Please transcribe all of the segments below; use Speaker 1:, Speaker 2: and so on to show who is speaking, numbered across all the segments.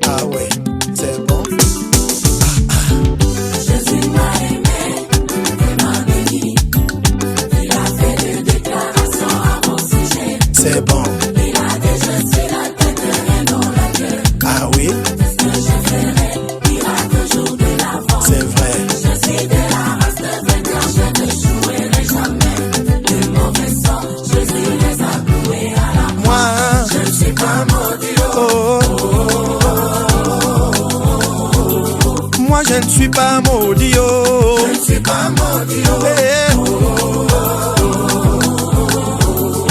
Speaker 1: Ah ouais, c'est bon.
Speaker 2: Jésus m'a aimé et m'a béni. Il a fait des déclarations à mon sujet.
Speaker 1: C'est bon.
Speaker 2: Il a dit je suis la tête et non la queue.
Speaker 1: Ah oui,
Speaker 2: Ce que je ferai ira toujours de l'avant.
Speaker 1: c'est vrai.
Speaker 2: Je suis de la race de vainqueurs, je ne jouerai jamais. Le mauvais sort, Jésus les a cloués à la croix.
Speaker 1: Moi,
Speaker 2: Je ne suis pas maudit.
Speaker 1: oh, moi je ne suis pas maudit. Oh.
Speaker 2: Je ne suis pas maudit.
Speaker 1: Eh.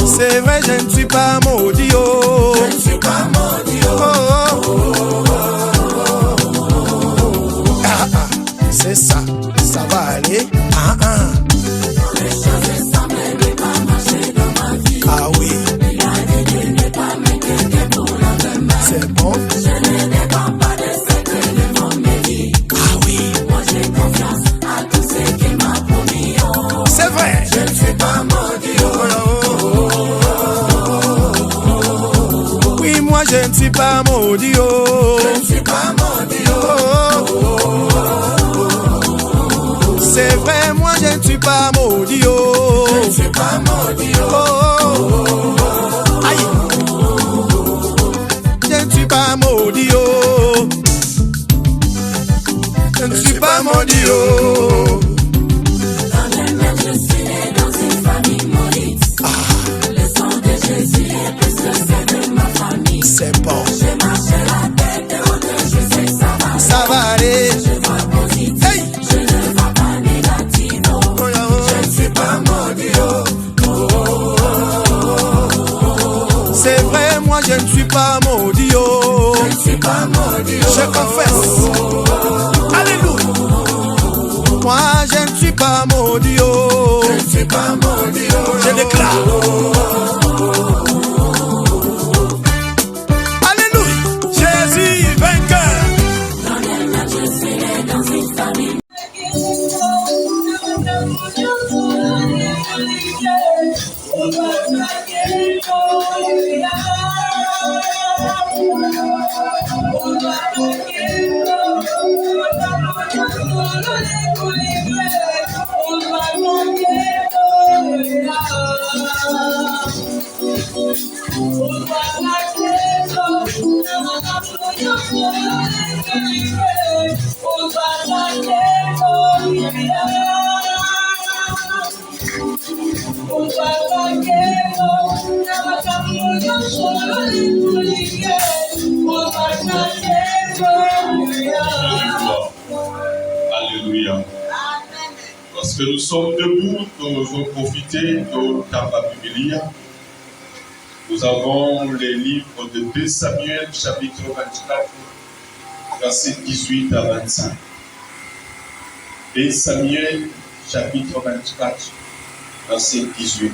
Speaker 1: C'est vrai, je ne suis pas maudit. Oh.
Speaker 2: Je ne suis pas maudit.
Speaker 1: Oh. Ah, ah, c'est ça, ça va aller. Ah, ah.
Speaker 2: Les choses semblent ne pas marcher dans ma vie.
Speaker 1: Ah oui,
Speaker 2: Il a dit de ne pas m'inquiéter pour le demain.
Speaker 1: c'est bon.
Speaker 2: Je ne dépends pas de ce que le monde me dit.
Speaker 1: Ah oui,
Speaker 2: Moi j'ai confiance à tout ce qu'il m'a promis. Oh.
Speaker 1: c'est vrai.
Speaker 2: Je ne suis pas maudit. Oh.
Speaker 1: Oui, moi je ne suis pas maudit. Oh.
Speaker 2: Je ne suis pas maudit. Oh.
Speaker 1: C'est vrai, moi je ne suis pas maudit.
Speaker 2: Je
Speaker 1: Oh.
Speaker 2: ne suis pas maudit. Oh.
Speaker 1: Oh. Aïe. Je ne suis pas maudit. Oh. Je ne suis pas maudit. Oh.
Speaker 2: Dans le même, je suis né dans une famille maudite. Le sang de Jésus est plus que celle de ma famille.
Speaker 1: C'est bon,
Speaker 2: Je marche la tête haute, je sais que ça va.
Speaker 1: ça va aller.
Speaker 2: Je vois positif,
Speaker 1: Hey.
Speaker 2: je ne vois pas négatif. Oh.
Speaker 1: Oh, yeah,
Speaker 2: Je ne suis pas maudit.
Speaker 1: c'est vrai, moi je ne suis pas maudit. Oh.
Speaker 2: Je ne suis pas maudit.
Speaker 1: Je confesse. Alléluia. Moi je ne suis pas maudit. Oh.
Speaker 2: Je ne suis pas maudit.
Speaker 1: Je déclare. Alléluia. Jésus vainqueur.
Speaker 2: Dans le même, je suis né dans une famille.
Speaker 3: Alléluia. Parce que nous sommes debout, nous allons profiter de Tamba Biblia. Nous avons les livres de 2 Samuel, chapitre 24, versets 18 à 25. 2 Samuel, chapitre 24, versets 18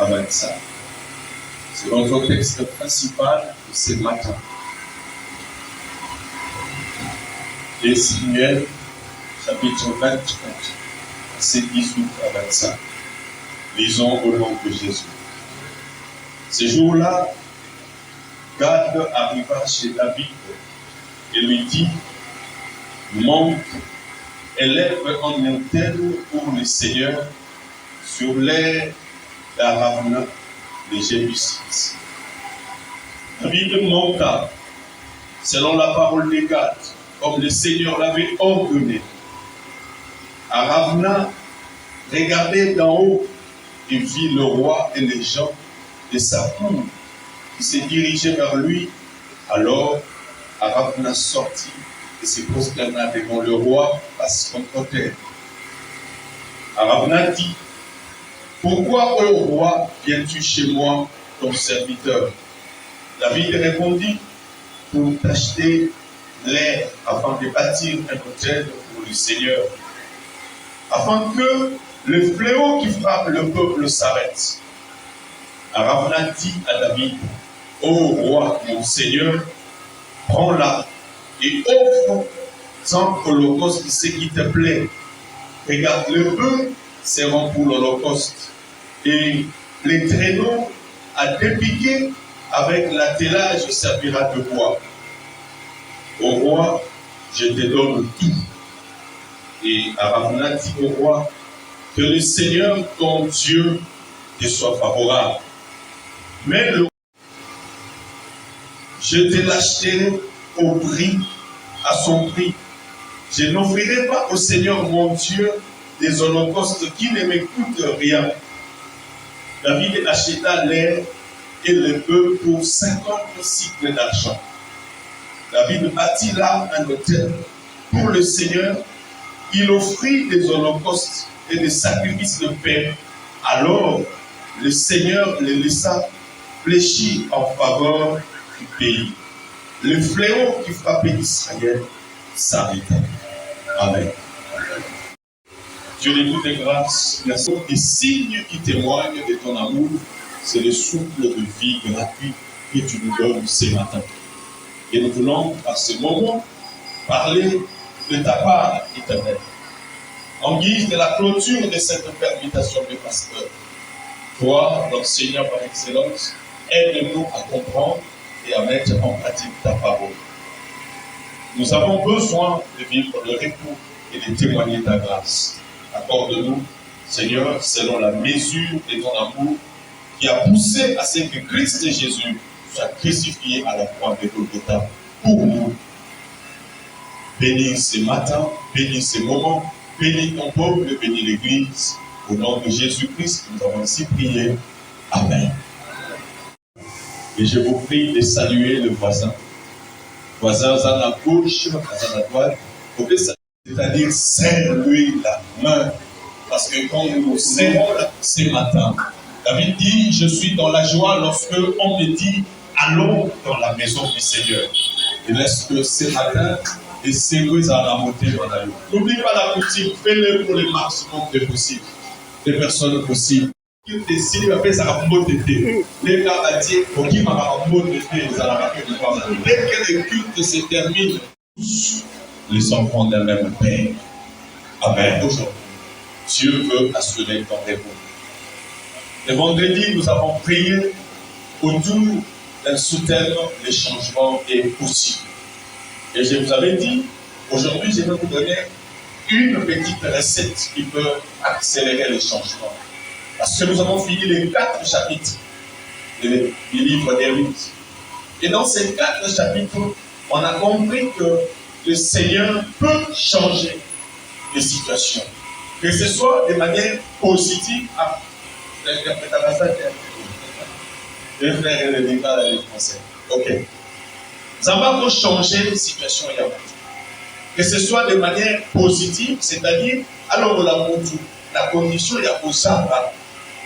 Speaker 3: à 25. C'est notre texte principal de ce matin. 2 Samuel, chapitre 24, versets 18 à 25. Lisons au nom de Jésus. Ce jour-là, Gad arriva chez David et lui dit: monte, élève un autel pour le Seigneur sur l'aire d'Aravna des Jébusites. David monta selon la parole de Gad, comme le Seigneur l'avait ordonné. Aravna regardait d'en haut et vit le roi et les gens de sa cour qui se dirigeaient vers lui. Alors Aravna sortit et se prosterna devant le roi à son côté. Aravna dit: pourquoi, ô roi, viens-tu chez moi, ton serviteur? David répondit: pour t'acheter l'air afin de bâtir un autel pour le Seigneur, afin que le fléau qui frappe le peuple s'arrête. Aravna dit à David: ô roi, mon Seigneur, prends-la et offre sans holocauste ce qui te plaît. Regarde, le bœuf seront pour l'holocauste et les traîneaux à dépiquer avec l'attelage servira de bois. Au roi, je te donne tout. Et Arauna dit au roi, que le Seigneur, ton Dieu, te soit favorable. Mais je te l'achèterai au prix, à son prix. Je n'offrirai pas au Seigneur mon Dieu des holocaustes qui ne me coûtent rien. David acheta l'air et le bœuf pour 50 cycles d'argent. David bâtit là un autel pour le Seigneur. Il offrit des holocaustes et des sacrifices de paix. Alors le Seigneur les laissa fléchir en faveur du pays. Le fléau qui frappait Israël s'arrêta. Amen. Dieu de toutes les grâces, merci. Les signes qui témoignent de ton amour, c'est le souffle de vie gratuit que tu nous donnes ce matin. Et nous voulons, à ce moment, parler de ta part éternelle. En guise de la clôture de cette permutation de pasteur, toi, l'enseignant par excellence, aide-nous à comprendre et à mettre en pratique ta parole. Nous avons besoin de vivre le repos et de témoigner ta grâce. Accorde-nous, Seigneur, selon la mesure de ton amour qui a poussé à ce que Christ Jésus soit crucifié à la croix de Golgotha pour nous. Bénis ce matin, bénis ce moment, bénis ton peuple, bénis l'Église. Au nom de Jésus-Christ, nous avons ainsi prié. Amen. Et je vous prie de saluer le voisin. Voisin à la gauche, à la droite, c'est-à-dire serre-lui la main. Parce que quand nous serrons ce matin, David dit, je suis dans la joie lorsque on me dit, allons dans la maison du Seigneur. Et laisse que ce matin, et serrer à la montée dans la joie. N'oublie pas la coutume, fais-le pour le maximum de possible, de personnes possibles. Qui décide de faire ça à motété. Les gars à dire, pour qui m'a motété, ça n'a pas fait de voir. Dès que le culte se termine, les enfants d'un même Père. Amen. Aujourd'hui, Dieu veut assurer ton repos. Le vendredi, nous avons prié autour d'un sous-thème, le changement est possible. Et je vous avais dit, aujourd'hui, je vais vous donner une petite recette qui peut accélérer le changement. Parce que nous avons fini les 4 chapitres du livre des Ruth. Et dans ces 4 chapitres, on a compris que le Seigneur peut changer les situations. Que ce soit de manière positive. Je vais faire le débat avec les Français. Ok. Ça va changer les situations. Que ce soit de manière positive, c'est-à-dire, alors la condition, il y a pour ça.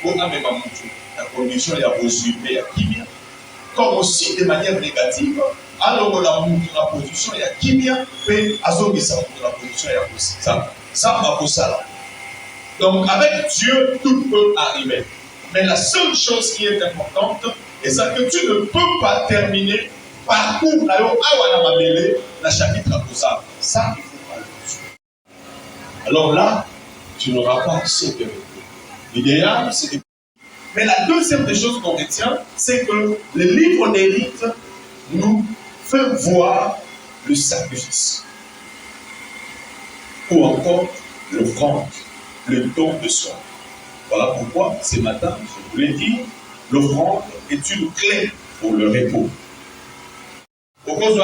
Speaker 3: La condition, il y a pour suivre qui vient. Comme aussi de manière négative, alors la position, il y a qui vient, mais à la position, il y a pour ça. Ça va pour ça. Donc, avec Dieu, tout peut arriver. Mais la seule chose qui est importante, c'est que tu ne peux pas terminer par où la chapitre pour ça. Ça, il faut pas le faire. Alors là, tu n'auras pas ce que l'idéal, c'est que... Mais la deuxième des choses qu'on retient, c'est que le livre des rites nous fait voir le sacrifice. Ou encore l'offrande, le don de soi. Voilà pourquoi, ce matin, je vous l'ai dit, l'offrande est une clé pour le repos. Au cours de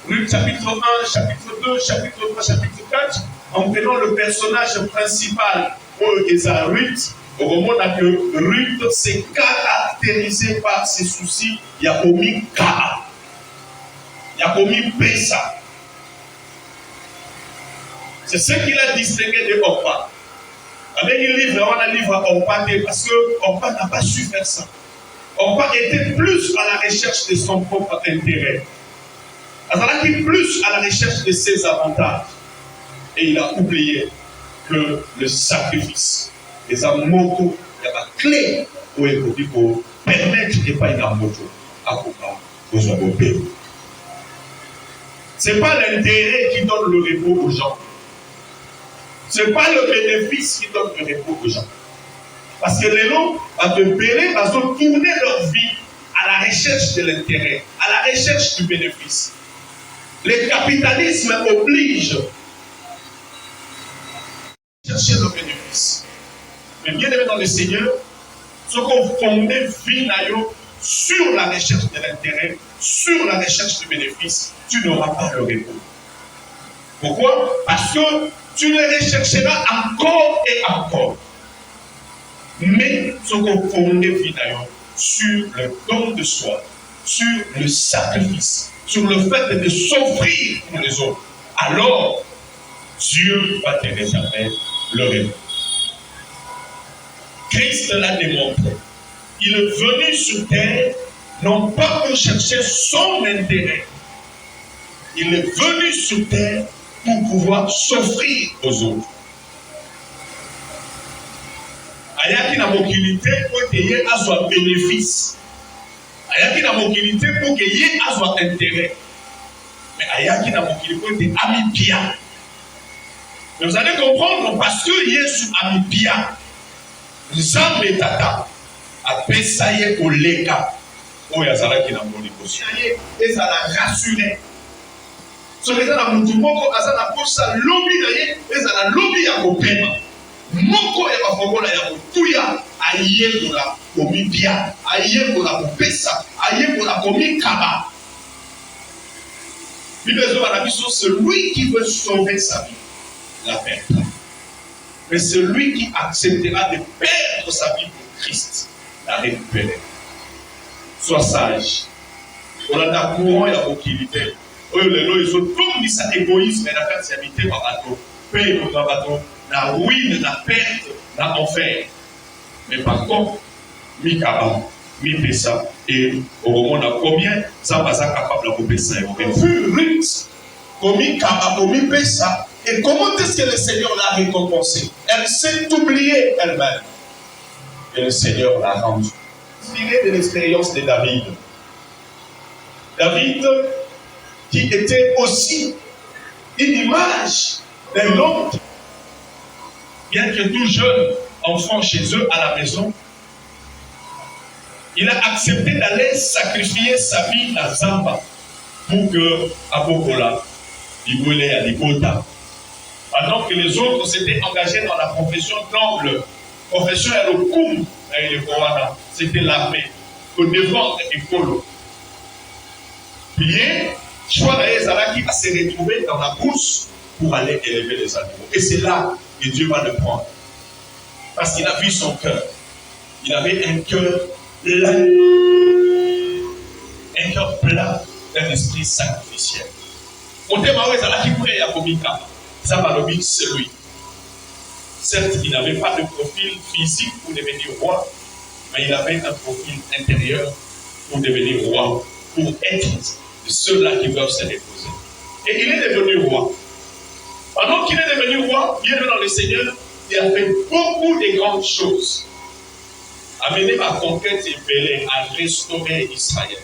Speaker 3: Ruth chapitre 1, chapitre 2, chapitre 3, chapitre 4, en prenant le personnage principal pour Ruth, au moment où Ruth s'est caractérisée par ses soucis, il y a commis Ka, il y a commis Pessa. C'est ce qu'il a distingué de Orpa. Avec le livre, on a livre à Orpa parce que Orpa n'a pas su faire ça. Orpa était plus à la recherche de son propre intérêt. Il était plus à la recherche de ses avantages. Et il a oublié que le sacrifice, les amours, il y a la clé pour permettre de pas une amour à pouvoir pays. Ce n'est pas l'intérêt qui donne le repos aux gens. Ce n'est pas le bénéfice qui donne le repos aux gens. Parce que les gens, à te payer, ils ont tourné leur vie recherche de l'intérêt, à la recherche du bénéfice. Le capitalisme oblige à chercher le bénéfice. Mais bien aimé dans le Seigneur, ce qu'on fondait vie sur la recherche de l'intérêt, sur la recherche du bénéfice, tu n'auras pas le repos. Pourquoi? Parce que tu le rechercheras encore et encore. Mais ce qu'on fondait vie sur le don de soi, sur le sacrifice, sur le fait de s'offrir pour les autres, alors Dieu va te réserver le repos. Christ l'a démontré. Il est venu sur terre non pas pour chercher son intérêt. Il est venu sur terre pour pouvoir s'offrir aux autres. Ayaki na mokilité pour qu'il y ait à son bénéfice. Ayaki na mokilité pour qu'il y ait à son intérêt. Mais ayaki na mokilité pour qu'il y ait ami bien. Mais vous allez comprendre parce que Yesu ami bien. Nzambe tata apesa ye koleka oyo azalaki na molikosi na ye ezala rassuré soki eza na mutu moko aza na posa lobi na ye ezala lobi ya kopema moko ya bafongola ya kotuya ayekola komibia ayekola kopesa ayekola komikaba bible ezoba na biso celui qui veut sauver sa vie la perdra. Mais celui qui acceptera de perdre sa vie pour Christ, la récupérer. Sois sage. On a un courant et la mobilité. Ils ont tout mis ça égoïsme et la persévérité par bateau. Paye pour un bateau. La ruine, la perte, la enfer. Mais par contre, mi kaba, mi pesa. Et au moment où combien ça va être capable de pesa. Vu Ruth, comme mi kaba, comme mi pesa. Et comment est-ce que le Seigneur l'a récompensée? Elle s'est oubliée elle-même. Et le Seigneur l'a rendue. Tirez de l'expérience de David. David, qui était aussi une image d'un homme, bien que tout jeune enfant chez eux à la maison, il a accepté d'aller sacrifier sa vie à Zamba pour que Abokola, Iboulé à Likota. Pendant que les autres s'étaient engagés dans la profession noble, profession et le koum, c'était l'armée, au défendre et polo. Bien, choix d'Aïezala qui va se retrouver dans la bourse pour aller élever les animaux. Et c'est là que Dieu va le prendre. Parce qu'il a vu son cœur. Il avait un cœur plein. Un cœur plein d'un esprit sacrificiel. On démarre Aïezala qui pourrait y avoir ça va le c'est lui. Certes, il n'avait pas de profil physique pour devenir roi, mais il avait un profil intérieur pour devenir roi, pour être de ceux-là qui peuvent se reposer. Et il est devenu roi. Pendant qu'il est devenu roi, bien dans le Seigneur, il a fait beaucoup de grandes choses. Amener ma conquête et Bélé à restaurer Israël.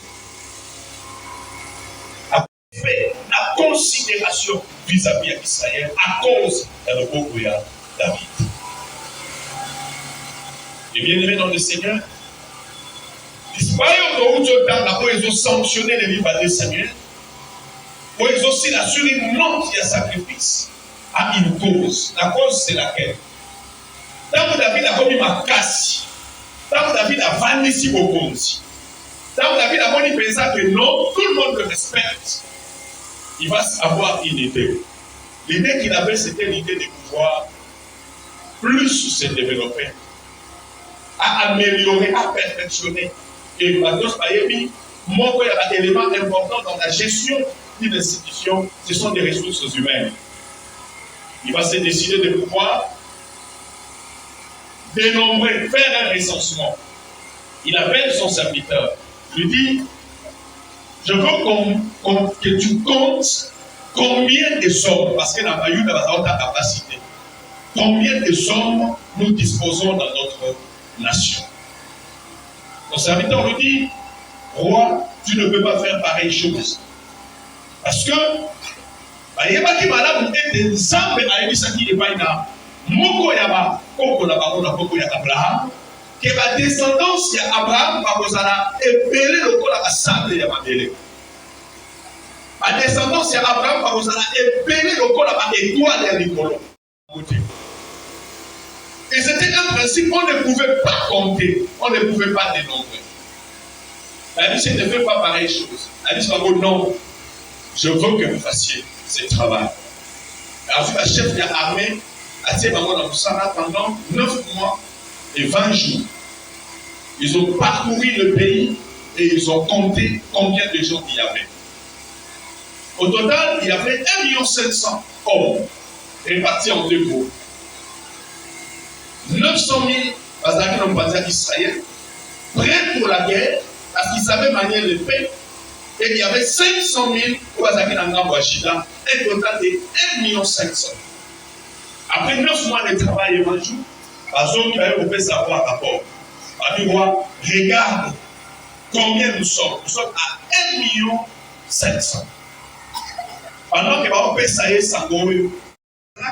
Speaker 3: Fait la considération vis-à-vis d'Israël à cause de le David. Et bien aimé dans le Seigneur, ils ont sanctionné les livres de Samuel, ils ont aussi assuré non qu'il y a sacrifice à une cause. La cause c'est laquelle? Tant que David a commis ma casse, tant que David a vanné si beaucoup, tant que David a dit que non, tout le monde le respecte. Il va avoir une idée. L'idée qu'il avait, c'était l'idée de pouvoir plus se développer, à améliorer, à perfectionner. Et Matos Payebi montre un élément important dans la gestion d'une institution, ce sont des ressources humaines. Il va se décider de pouvoir dénombrer, faire un recensement. Il appelle son serviteur, lui dit: je veux que tu comptes combien de sommes, parce que n'a pas eu ta capacité, combien de sommes nous disposons dans notre nation. Son serviteur lui dit: roi, tu ne peux pas faire pareille chose. Parce que, il y a des Nzambe a émis qui n'est pas une moko yaba, koko la Abraham, que ma descendance ya Abraham bakozala ebele lokola basable ya mabele. Ma descendance ya Abraham bakozala ebele lokola ba étoile ya likolo. Et c'était un principe qu'on ne pouvait pas compter, on ne pouvait pas dénombrer. La Bible ne fait pas pareille chose. La Bible dit non, je veux que vous fassiez ce travail. Alors, le chef de l'armée a dit pendant 9 mois et 20 jours. Ils ont parcouru le pays et ils ont compté combien de gens il y avait. Au total, il y avait 1 700 000 hommes répartis en 2 groupes. 900 000 Israël, prêts pour la guerre, parce qu'ils savaient manier le paix. Et il y avait 500 000 au Washida, un total de 1 500 000. Après 9 mois de travail et 20 jours, on peut savoir d'abord. Regarde combien nous sommes. Nous sommes à 1 500 000. Pendant que on peut savoir ça,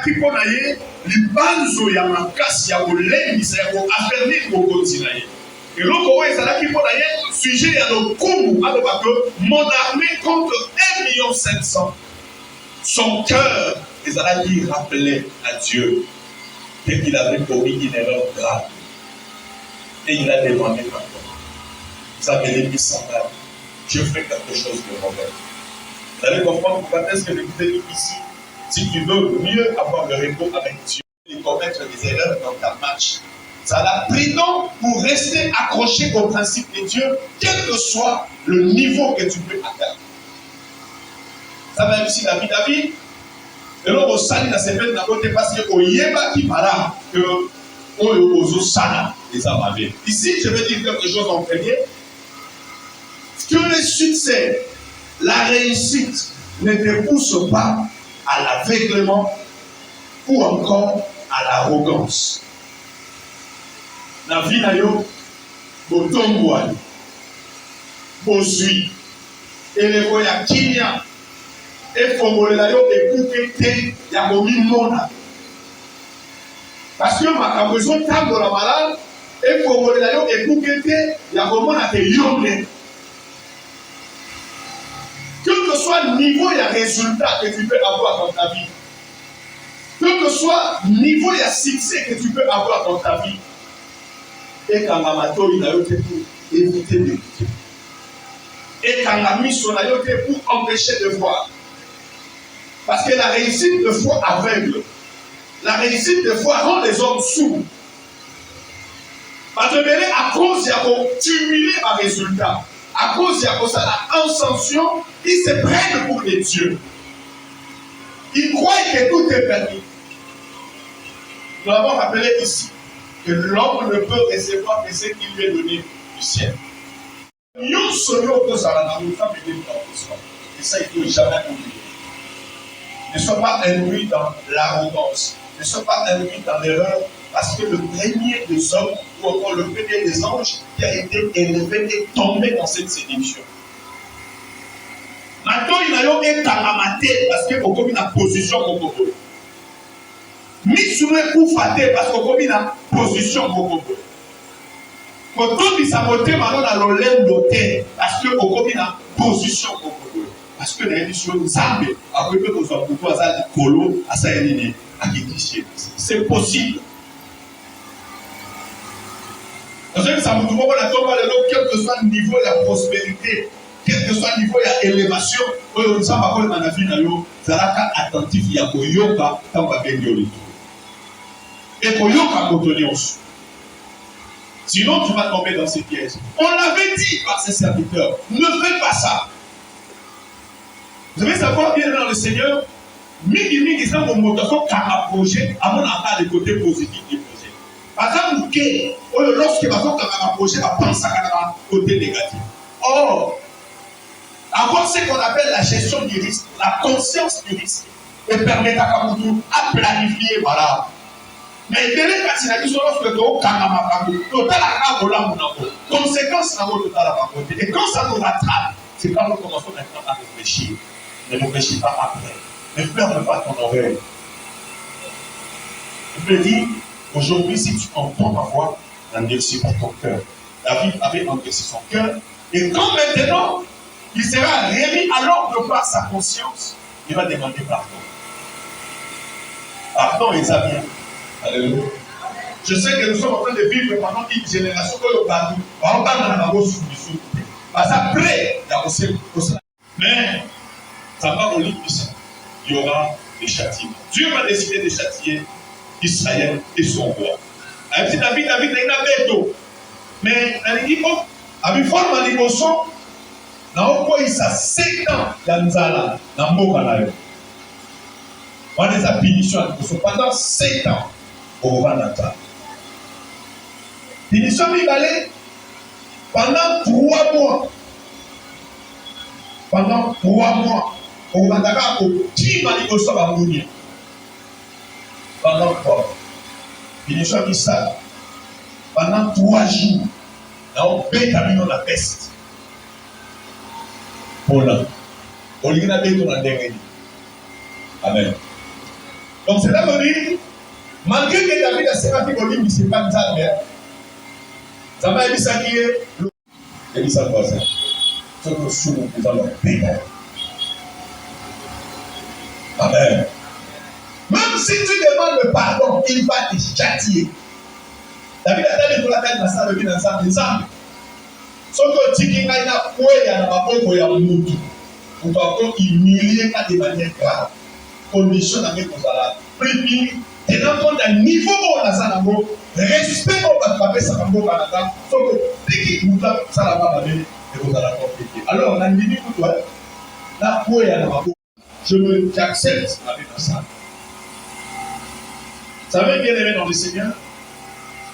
Speaker 3: qui peut naïe, les banzo ya makasi ya kolengisa ya koaffermir bokonzi na ye. Et l'autre oyo ezalaki mpo na ye sujet ya lokumu aloba que mon armée compte 1 500 000. Son cœur ezalaki rappelé à Dieu dès qu'il avait commis une erreur grave. Et il a demandé pardon. Vous avez mis ça là. Je fais quelque chose de mauvais. Vous allez comprendre pourquoi est-ce que je vous ai dit ici. Si tu veux mieux avoir le repos avec Dieu et commettre des erreurs dans ta marche, ça l'a pris donc pour rester accroché au principe de Dieu, quel que soit le niveau que tu peux atteindre. Ça va ici David. Et là, on s'allie dans ces fêtes parce que au Yéba qui parle que aux Sana les amavés. Ici, je vais dire quelque chose en premier. Que le succès, la réussite ne te pousse pas à l'aveuglement ou encore à l'arrogance. La vie n'a yo, botongwani, bosui, et les voya kinya, et fongolela yo ekukete ya komi mona. Parce que ma besoin de temps de la malade, et fongolela yo ekukete ya komona te yonne. Quel que soit le niveau et le résultat que tu peux avoir dans ta vie, quel que soit le niveau et le succès que tu peux avoir dans ta vie, et quand la mato il a été pour éviter de lutter, et quand la mission a été pour empêcher de voir, parce que la réussite de foi aveugle, la réussite de foi rend les hommes sourds. Parce que à cause de cumuler un résultat, à cause de la ascension, ils se prennent pour des dieux. Ils croient que tout est permis. Nous avons rappelé ici que l'homme ne peut recevoir que ce qui lui est donné du ciel. Nous serions tous à la nature, et ça, il ne faut jamais oublier. Ne sois pas induit dans l'arrogance, ne sois pas induit dans l'erreur, parce que le premier des hommes, ou encore le premier des anges, qui a été élevé et tombé dans cette séduction. Maintenant, il a eu un calamité parce que au commis la position au Congo. Mis sur le coup faté parce qu'au commis la position au Congo. Quand on dit ça, on a l'olène d'hôtel parce que au commis la position au Congo. Parce que la édition Zambé, après que nous avons pouvoir ça du colo à ça et c'est possible. Parce que ça me trouve pas la tombe à l'eau, quel que soit le niveau de la prospérité, quel que soit le niveau de l'élévation, on ne sait pas comment on a vu dans l'eau, ça va être attentif, il y a un yoga, tant qu'on va gagner le tout. Et pour yoga, on peut tenir. Sinon, tu vas tomber dans ces pièges. On l'avait dit par ses serviteurs, ne faites pas ça. Vous devez savoir bien dans le Seigneur, Migi, ça mon moteur, car un projet, à mon avis, les côtés positifs du projet. Par exemple, lorsque un projet va penser à un côté négatif. Or, avoir ce qu'on appelle la gestion du risque, la conscience du risque, et permet à planifier, voilà. Mais dès que tu as dit lorsque tu as conséquence, et quand ça nous rattrape, c'est quand nous commençons maintenant à réfléchir. Ne réfléchis pas après. Ne ferme pas ton oreille. Je me dis, aujourd'hui, si tu entends ma voix, n'endurcis pas ton cœur. David avait endurci son cœur. Et quand maintenant, il sera remis à l'ordre par sa conscience, il va demander pardon. Pardon, Isabelle. Alléluia. Je sais que nous sommes en train de vivre pendant une génération que le pardon, on va dans la bouche du sou. Parce qu'après, il y a aussi cela. Mais, ça va au lit du sang. Il y aura des châtiments. Dieu va décider de châtier Israël et son roi. Avec David a une bête. Mais, il faut, avec forme de l'émotion, il y a 7 ans dans Nzala, dans Mokanayo. On a des punitions pendant 7 ans au Rwanda. Punition pendant 3 mois. Pendant 3 mois, au Rwanda, qui m'a dit que ça va mourir. Pendant 3 mois. Punition qui ça. Pendant 3 jours, on bête à la peste. Pour là. On lui a bête dans le Amen. Donc c'est là que dit, malgré que David a séparé au livre, ce n'est pas ça, mais ça va être ça qui est. Il dit ça quoi ça? C'est que sous nous allons payer. Amen. Même si tu demandes le pardon, il va te châtier. David a dit pour la tête dans sa vie dans sa maison. Sauf que tu dis qu'il y a un peu de moutou. On doit encore humilier de manière grave. Condition avec vous allez. Puis, tenant compte d'un niveau où on a ça dans le respect qu'on va frapper ça dans le Canada. Sauf que dès qu'il vous a ça là-bas, vous allez compliquer. Alors, on a une limite pour toi. Là, où il y a un peu. J'accepte avec ça. Vous savez, bien aimé dans le Seigneur,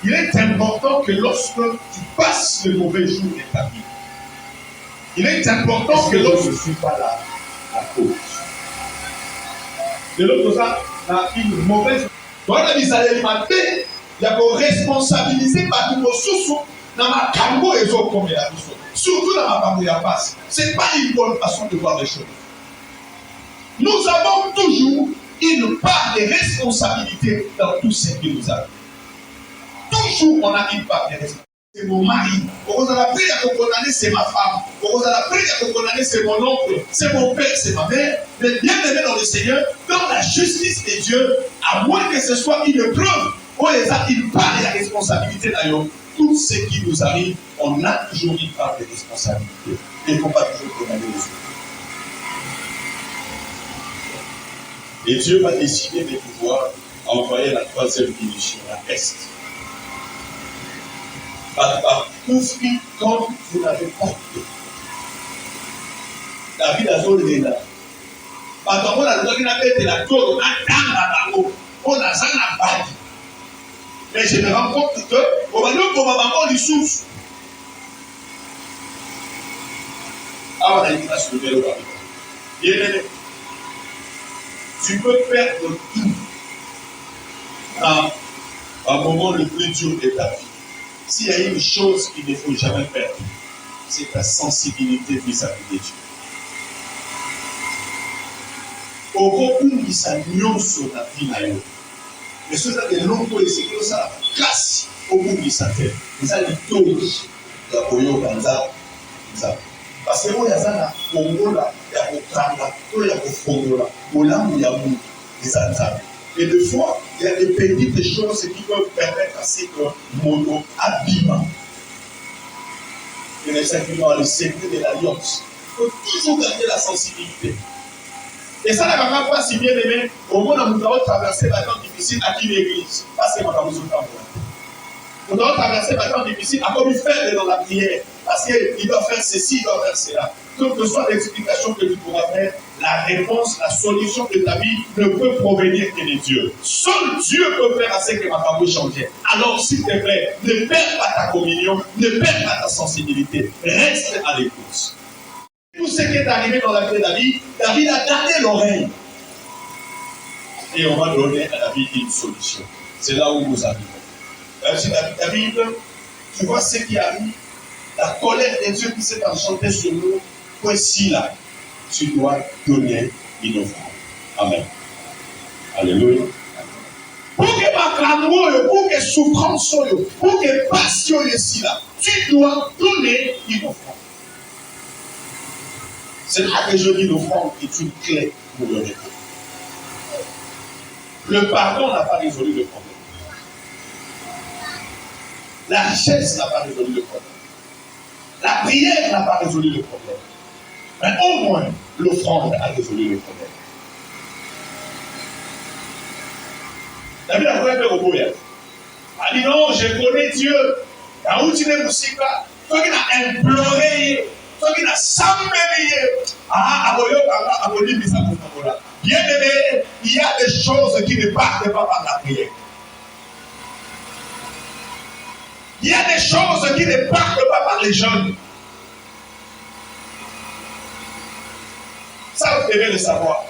Speaker 3: il est important que lorsque tu passes le mauvais jour de ta vie, il est important que lorsque je ne suis pas là, à cause. De l'autre côté, il y a une mauvaise. Dans la vie, il y a pour responsabiliser par tout le sous dans ma cambo et autres comme il y a surtout dans ma cambo, il y a pas. Ce n'est pas une bonne façon de voir les choses. Nous avons toujours une part de responsabilité dans tout ce qui nous arrive. Toujours, on a une part de responsabilité. C'est mon mari. Pour la prière à condamner, c'est ma femme. Pour la prière à condamner, c'est mon oncle, c'est mon père, c'est ma mère. Mais bien aimé dans le Seigneur, dans la justice de Dieu, à moins que ce soit une preuve, on les a une part de la responsabilité d'ailleurs. Tout ce qui nous arrive, on a toujours une part de responsabilité. Et il ne faut pas toujours condamner les autres. Et Dieu va décider de pouvoir envoyer la 3e punition, la peste. Par conflit comme vous n'avez pas fait. David a zoné là. Par contre, on a donné la tête de la tour, on a dans la banque, on a ça la bague. Mais je me rends compte que, au moment où on va avoir du souffle. Ah, on a dit ça sur le vélo. Bien aimé. Tu peux perdre tout à un moment le plus dur de ta vie. S'il y a une chose qu'il ne faut jamais perdre, c'est ta sensibilité vis-à-vis de Dieu. Au recours, il s'agnon sur la vie. Mais ce sont des longs et c'est que ça casse au bout de sa tête. Mais ça, il tourne. Il y a Koyo Kanza. Parce que moi, il y a ça là, Congo là, il y a Okanda, il y a Ofongo là, Olam, il y a Mou, les Anzabes. Et des fois, il y a des petites choses qui peuvent permettre à ce que mon habillement, et les sentiments, le secret de l'alliance, il faut toujours garder la sensibilité. Et ça n'a pas si bien aimé, au moment où nous avons traversé la temps difficile à qui l'église, parce que nous avons nous avons traversé la temps difficile à comme faire dans la prière, parce qu'il doit faire ceci, il doit faire cela. Quelle que soit l'explication que tu pourras faire, la réponse, la solution de ta vie ne peut provenir que de Dieu. Seul Dieu peut faire à ce que ma famille change. Alors, s'il te plaît, ne perds pas ta communion, ne perds pas ta sensibilité. Reste à l'écoute. Tout ce qui est arrivé dans la vie de David, David a gardé l'oreille. Et on va donner à David une solution. C'est là où nous arrivons. David, tu vois ce qui arrive, la colère de Dieu qui s'est enchantée sur nous, voici là, tu dois donner une offrande. Amen. Alléluia. Pour que pour que souffrance, pour que passion ici là, tu dois donner une offrande. C'est là que je dis l'offrande est une clé pour le repos. Le pardon n'a pas résolu le problème. La richesse n'a pas résolu le problème. La prière n'a pas résolu le problème. Mais au moins, l'offrande a résolu le problème. David a fait au boya. A dit non, je connais Dieu. Quand où tu es Moussika, toi qui as imploré, toi qui as s'améliorer. Bien aimé, il y a des choses qui ne partent pas par la prière. Il y a des choses qui ne partent pas par les jeunes. Ça, vous devez le savoir.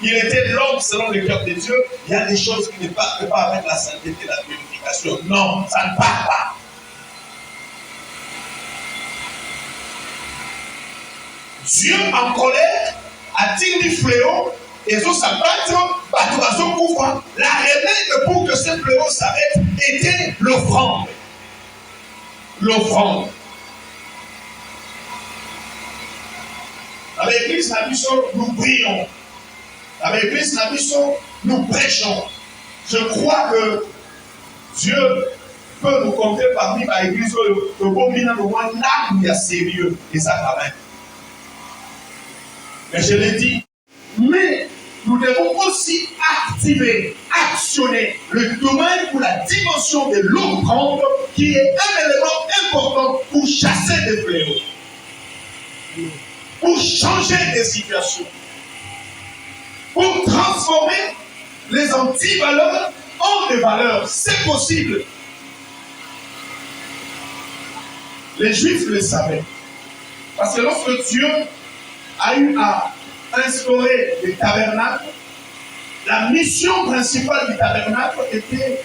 Speaker 3: Il était l'homme selon le cœur de Dieu. Il y a des choses qui ne partent pas avec la sainteté et la purification. Non, ça ne part pas. Dieu en colère a dit fléau et ça s'abattre, la remède pour que ce fléau s'arrête était l'offrande. L'offrande. Dans l'église, nous prions. Dans l'église, nous prêchons. Je crois que Dieu peut nous compter parmi l'église le bon minant de moi, là où il y a sérieux et ça quand même. Mais je l'ai dit, mais nous devons aussi activer, actionner le domaine ou la dimension de l'offrande qui est un élément important pour chasser des fléaux, pour changer des situations, pour transformer les antivaleurs en des valeurs. C'est possible. Les Juifs le savaient. Parce que lorsque Dieu a eu à instaurer les tabernacles, la mission principale du tabernacle était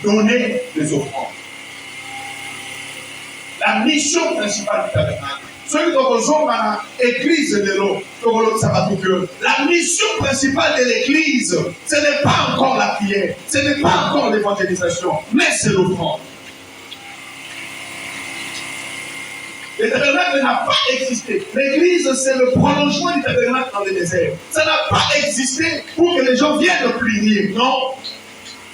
Speaker 3: donner des offrandes. La mission principale du tabernacle. Ceux qui sont dans l'église de l'eau, la mission principale de l'église, ce n'est pas encore la prière, ce n'est pas encore l'évangélisation, mais c'est l'offrande. Le tabernacle n'a pas existé. L'église, c'est le prolongement du tabernacle dans le désert. Ça n'a pas existé pour que les gens viennent prier. Non.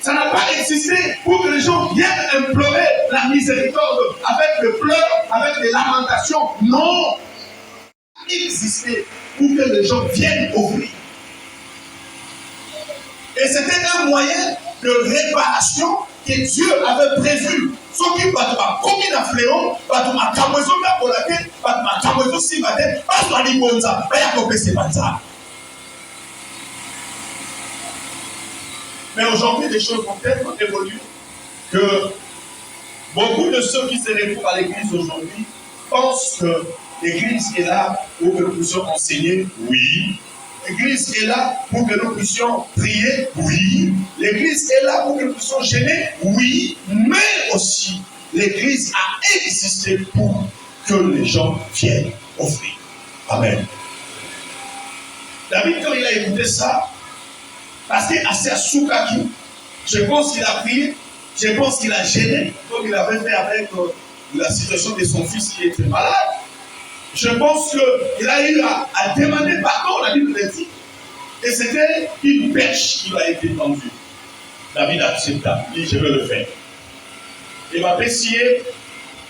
Speaker 3: Ça n'a pas existé pour que les gens viennent implorer la miséricorde avec le pleur, avec les lamentations. Non. Ça a existé pour que les gens viennent offrir. Et c'était un moyen de réparation que Dieu avait prévu. Ce qui va te commis un fléau, va te mettre à maison pour la tête, va te mettre à maison si ma tête, pas sur l'immonza, pas y a c'est pas ça. Mais aujourd'hui, les choses ont tellement évolué que beaucoup de ceux qui se retrouvent à l'église aujourd'hui pensent que l'église est là pour que nous puissions enseigner, oui. L'église est là pour que nous puissions prier, oui. L'église est là pour que nous puissions gêner, oui. Mais aussi, l'église a existé pour que les gens viennent offrir. Amen. David, quand il a écouté ça, parce qu'il a assez soukaki, je pense qu'il a prié, je pense qu'il a gêné, comme il avait fait avec la situation de son fils qui était malade. Je pense qu'il a eu à demander pardon, la Bible le dit. Et c'était une perche qui lui a été tendue. David accepta, il dit je vais le faire. Il va scier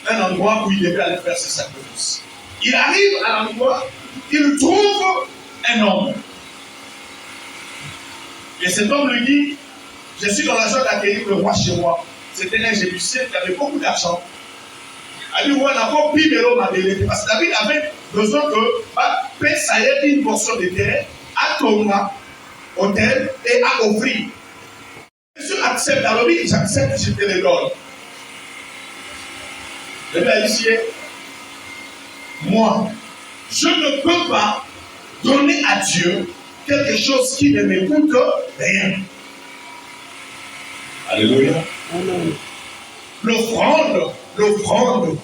Speaker 3: un endroit où il devait aller faire ses sacrifices. Il arrive à l'endroit, il trouve un homme. Et cet homme lui dit, je suis dans la joie d'accueillir le roi chez moi. C'était un Jébusien qui avait beaucoup d'argent. Il dit, voilà, pour Pibéro m'a délégué. Parce que David avait besoin que ça ait une portion de terre à Thomas, hôtel, et à offrir. Monsieur accepte, alors oui, j'accepte, je te le donne. Le père ici, moi, je ne peux pas donner à Dieu quelque chose qui ne me coûte rien. Alléluia. Amen. L'offrande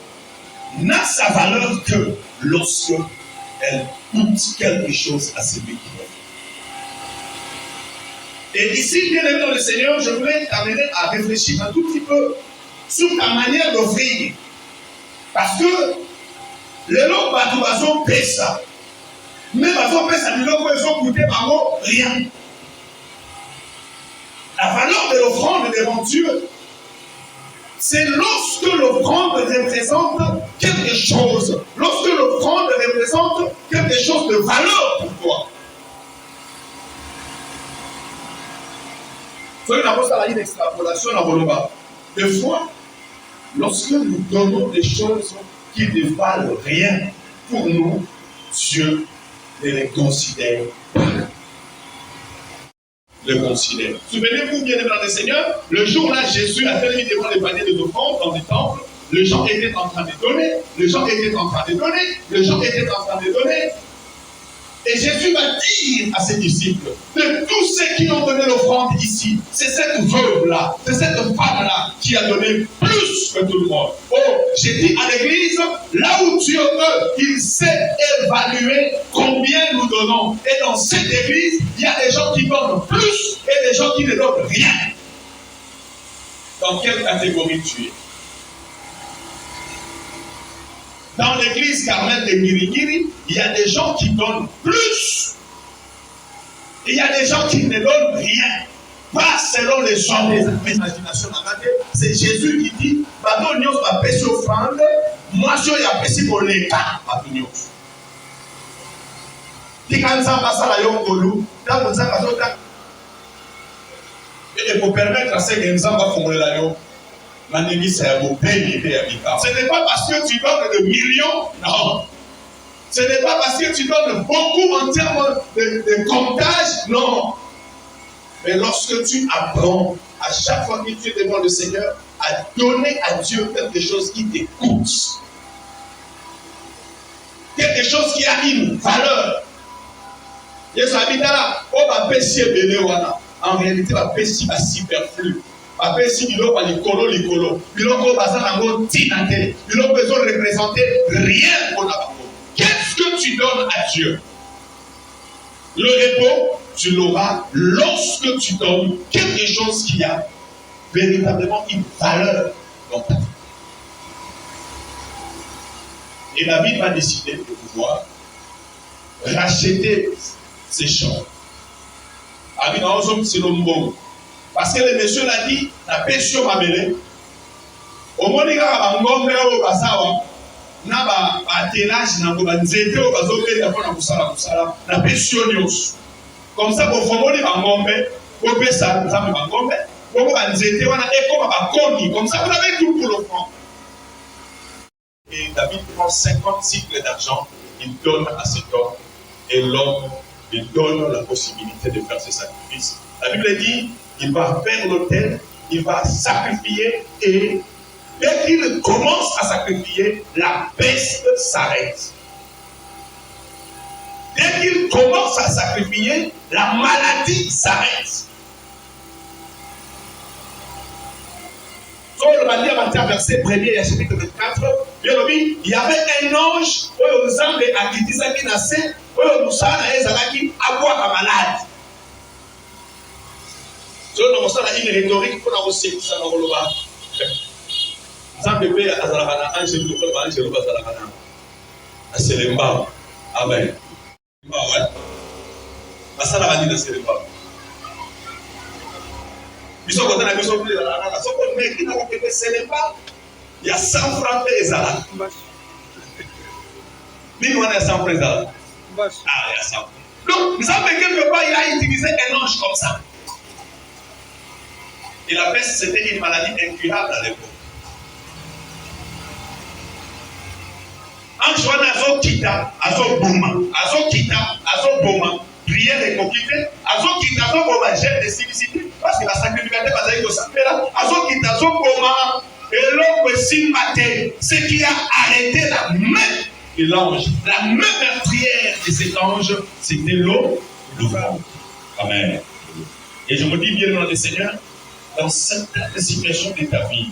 Speaker 3: n'a sa valeur que lorsque elle coûte quelque chose à celui qui l'offre. Et ici, bien aimé dans le Seigneur, je voudrais t'amener à réfléchir un tout petit peu sur ta manière d'offrir. Parce que les gens bateau paient ça. Mais bateau paient ça, les gens ils ont coûté par rien. La valeur de l'offrande devant Dieu, c'est lorsque l'offrande représente quelque chose. Lorsque l'offrande représente quelque chose de valeur pour toi. Vous savez, on a une extrapolation dans Boloba. Des fois, lorsque nous donnons des choses qui ne valent rien pour nous, Dieu ne les considère pas. Le considère. Souvenez-vous, bien aimé dans le Seigneur, le jour-là, Jésus a fait devant les paniers de offrandes dans le temple. Les gens étaient en train de donner, les gens étaient en train de donner, les gens étaient en train de donner. Et Jésus va dire à ses disciples, de tous ceux qui ont donné l'offrande ici, c'est cette veuve-là, c'est cette femme-là qui a donné plus que tout le monde. Oh, j'ai dit à l'église, là où Dieu veut, il sait évaluer combien nous donnons. Et dans cette église, il y a des gens qui donnent plus et des gens qui ne donnent rien. Dans quelle catégorie tu es? Dans l'église Carmel de Girigiri, il y a des gens qui donnent plus. Il y a des gens qui ne donnent rien. Pas selon les gens des imaginations. C'est Jésus qui dit, Bato Nyos va payer offrande, moi je vais payer pour l'État. Bato Nyos. Et pour permettre à ces gens de faire la yon, ce n'est pas parce que tu donnes de millions, non. Ce n'est pas parce que tu donnes beaucoup en termes de comptage, non. Mais lorsque tu apprends, à chaque fois que tu es devant le Seigneur, à donner à Dieu quelque chose qui te coûte, quelque chose qui a une valeur. En réalité, la paix si superflue. Après, si il a l'écolo, il a besoin de représenter rien pour la parole. Qu'est-ce que tu donnes à Dieu? Le repos, tu l'auras lorsque tu donnes quelque chose qui a véritablement une valeur dans ta vie. Et David va décider de pouvoir racheter ces champs. Parce que le monsieur l'a dit, la pêche m'a mêlé. Au moins, il y a un bon au basawa. Na ba atelage na ba nzete au bazobé d'abord na kusala na pêche nyos. Comme ça pour former ba ngombe, pour payer ça, ça ba ngombe, pour ba nzete wana eko ba koni. Comme ça vous avez tout pour l'offrande. Et David prend 50 cycles d'argent, il donne à cet homme, et l'homme lui donne la possibilité de faire ce sacrifice. La Bible dit, il va faire l'autel, il va sacrifier, et dès qu'il commence à sacrifier, la peste s'arrête. Dès qu'il commence à sacrifier, la maladie s'arrête. Sur le verset 1er, chapitre 24, il y avait un ange, où Zambé a quitté sa qui naissait, où nous sommes à boire la malade. Nous avons une rhétorique pour nous aussi, ça nous relève. Zambé paye à Zalakana, ange de l'Ouba, ange de l'Ouba Zalakana. C'est le bas. Amen. Ouais. Ça l'a dit, c'est le bas. Il y a 100 francs et Zala. Mais on a 100 francs et Zala. Ah, il y a 100. Donc, nous avons quelque part, il a utilisé un ange comme ça. Et la peste, c'était une maladie incurable à l'époque. Ange, on a zo kita, azo boma, prière et coquille, azo kita, azo boma, gêne de simplicité, parce que la sacrificateur va dire que ça fait là, azo kita, azo boma, et l'homme sympathé, ce qui a arrêté la main de l'ange, la main meurtrière de cet ange, c'était l'eau et le vent. Amen. Et je me dis bien dans le Seigneur, dans certaines situations de ta vie,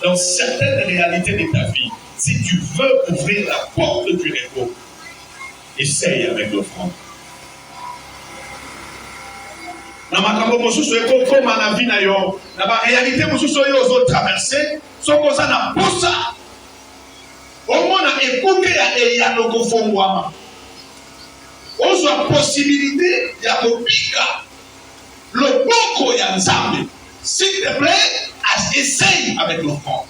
Speaker 3: dans certaines réalités de ta vie, si tu veux ouvrir la porte du repos, essaye avec l'offrande. na makambo mosusu ekokoma na vie na yo na baréalité mosusu oyo ozotraverse soki oza na posa omona ekuke ya eyano kofongwama ozwa possibilité ya kobika loboko ya nzambe. S'il te plaît, essaye avec l'offrande.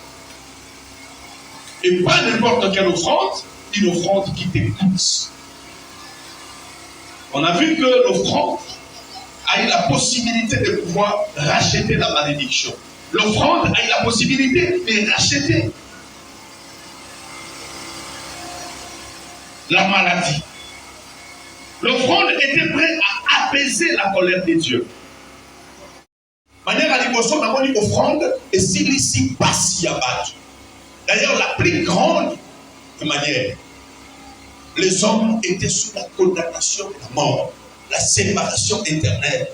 Speaker 3: Et pas n'importe quelle offrande, une offrande qui t'écoute. On a vu que l'offrande a eu la possibilité de pouvoir racheter la malédiction. L'offrande a eu la possibilité de racheter la maladie. L'offrande était prête à apaiser la colère de Dieu. Manière à l'émotion, on a dit offrande et s'il ici passe yabat. D'ailleurs, la plus grande manière, les hommes étaient sous la condamnation de la mort, la séparation éternelle.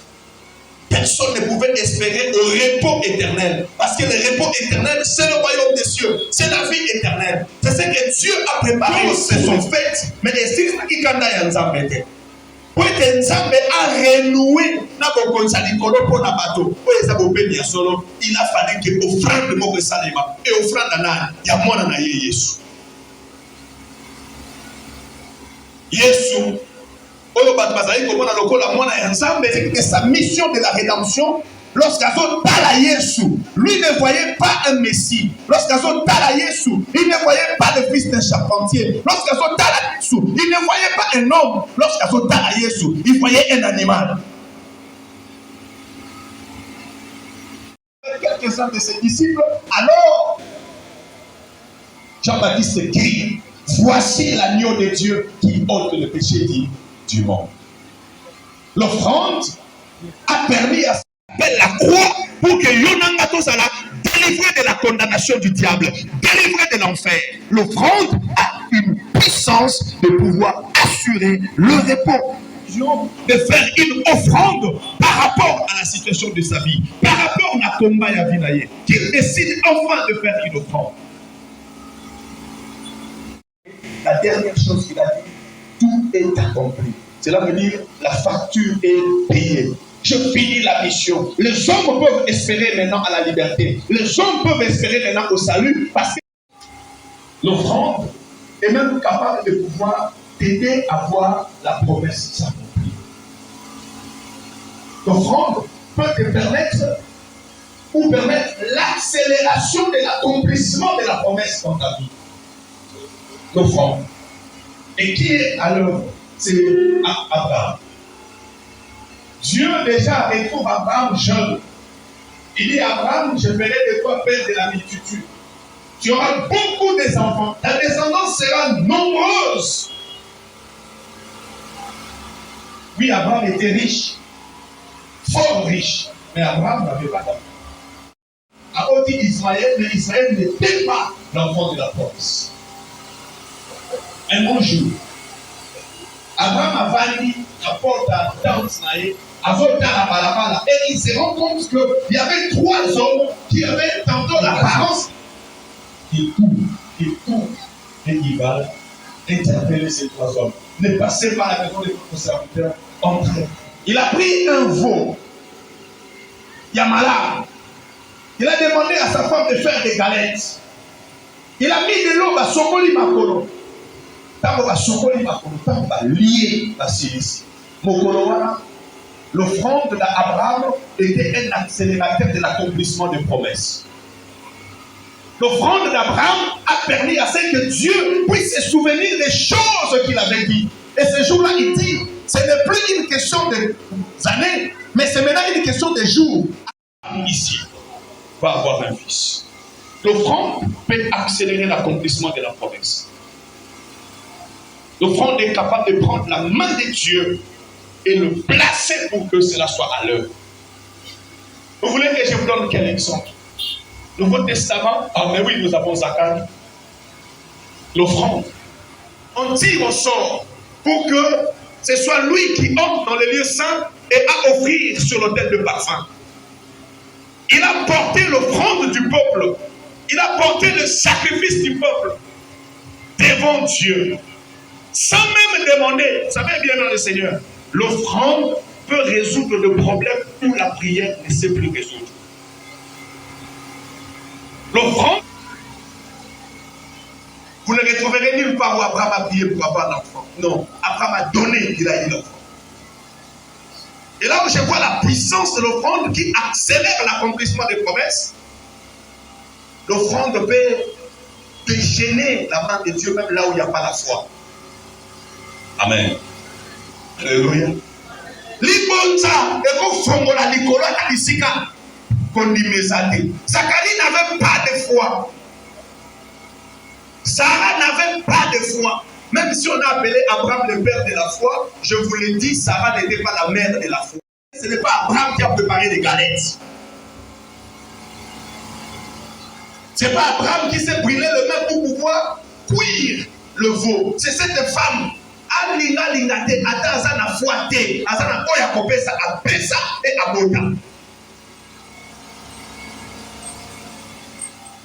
Speaker 3: Personne ne pouvait espérer au repos éternel. Parce que le repos éternel, c'est le royaume des cieux. C'est la vie éternelle. C'est ce que Dieu a préparé aux saisons faites. Mais c'est ce qui a été pour que Nzambe a renoué na bokonzali kolo po na bato po eza bobeni ya solo, il a fallu que offrande moko esalema et offrande na ya mwana na ye Yesu. Yesu oyo bato bazali komona lokola mwana ya Nzambe, c'est sa mission de la rédemption. Lorsqu'Azot tala Yesu, lui ne voyait pas un Messie. Lorsqu'Azot tala Yesu, il ne voyait pas le fils d'un charpentier. Lorsqu'Azot tala Yesu, il ne voyait pas un homme. Lorsqu'Azot tala Yesu, il voyait un animal. Quelques-uns de ses disciples, alors Jean-Baptiste crie, voici l'agneau de Dieu qui ôte le péché du monde. L'offrande a permis à la croix pour que Yonanga Sala délivré de la condamnation du diable, délivré de l'enfer. L'offrande a une puissance de pouvoir assurer le repos. De faire une offrande par rapport à la situation de sa vie, par rapport à combat à Vinaye, qu'il décide enfin de faire une offrande. La dernière chose qu'il a dit, tout est accompli. Cela veut dire la facture est payée. Je finis la mission. Les hommes peuvent espérer maintenant à la liberté. Les hommes peuvent espérer maintenant au salut parce que l'offrande est même capable de pouvoir t'aider à voir la promesse s'accomplir. L'offrande peut te permettre ou permettre l'accélération de l'accomplissement de la promesse dans ta vie. L'offrande. Et qui est à l'œuvre? C'est Abraham. Dieu déjà retrouve Abraham jeune. Il dit Abraham, je ferai de toi père de la multitude. Tu auras beaucoup d'enfants. Ta descendance sera nombreuse. Oui, Abraham était riche, fort riche, mais Abraham n'avait pas d'enfant. À côté d'Israël, mais Israël n'était pas l'enfant de la promesse. Un bon jour, Abraham a vanni la porte à Tansnaï, et il se rend compte qu'il y avait 3 hommes qui avaient tantôt l'apparence. Il court, et il va interpeller ces 3 hommes. Ne passez pas la maison de votre serviteur, entrez. Il a pris un veau, Yamala. Il a demandé à sa femme de faire des galettes. Il a mis de l'eau à Sokoli Makolo. Tant que Sokoli Makolo, tant que lié à celui-ci. L'offrande d'Abraham était un accélérateur de l'accomplissement des promesses. L'offrande d'Abraham a permis à ce que Dieu puisse se souvenir des choses qu'il avait dit. Et ce jour-là, il dit, ce n'est plus une question d'années, mais c'est maintenant une question de jours. Ici, va avoir un fils. L'offrande peut accélérer l'accomplissement de la promesse. L'offrande est capable de prendre la main de Dieu et le placer pour que cela soit à l'heure. Vous voulez que je vous donne quel exemple? Nouveau Testament, ah mais oui, nous avons Zacharie. L'offrande. On tire au sort pour que ce soit lui qui entre dans les lieux saints et à offrir sur l'autel de parfum. Il a porté l'offrande du peuple. Il a porté le sacrifice du peuple devant Dieu. Sans même demander, vous savez bien dans le Seigneur, l'offrande peut résoudre le problème où la prière ne sait plus résoudre. L'offrande, vous ne retrouverez nulle part où Abraham a prié pour avoir l'enfant. Non, Abraham a donné, il a eu l'enfant. Et là où je vois la puissance de l'offrande qui accélère l'accomplissement des promesses, l'offrande peut déchaîner la main de Dieu même là où il n'y a pas la foi. Amen. Alléluia. Libonza, et qu'on fongola Nicolas Kalisika, qu'on dit mes amis. Zacharie n'avait pas de foi. Sarah n'avait pas de foi. Même si on a appelé Abraham le père de la foi, je vous l'ai dit, Sarah n'était pas la mère de la foi. Ce n'est pas Abraham qui a préparé les galettes. Ce n'est pas Abraham qui s'est brûlé le main pour pouvoir cuire le veau. C'est cette femme. Alinga lingate ata azana fuate azana koya kopesa apesa et abota.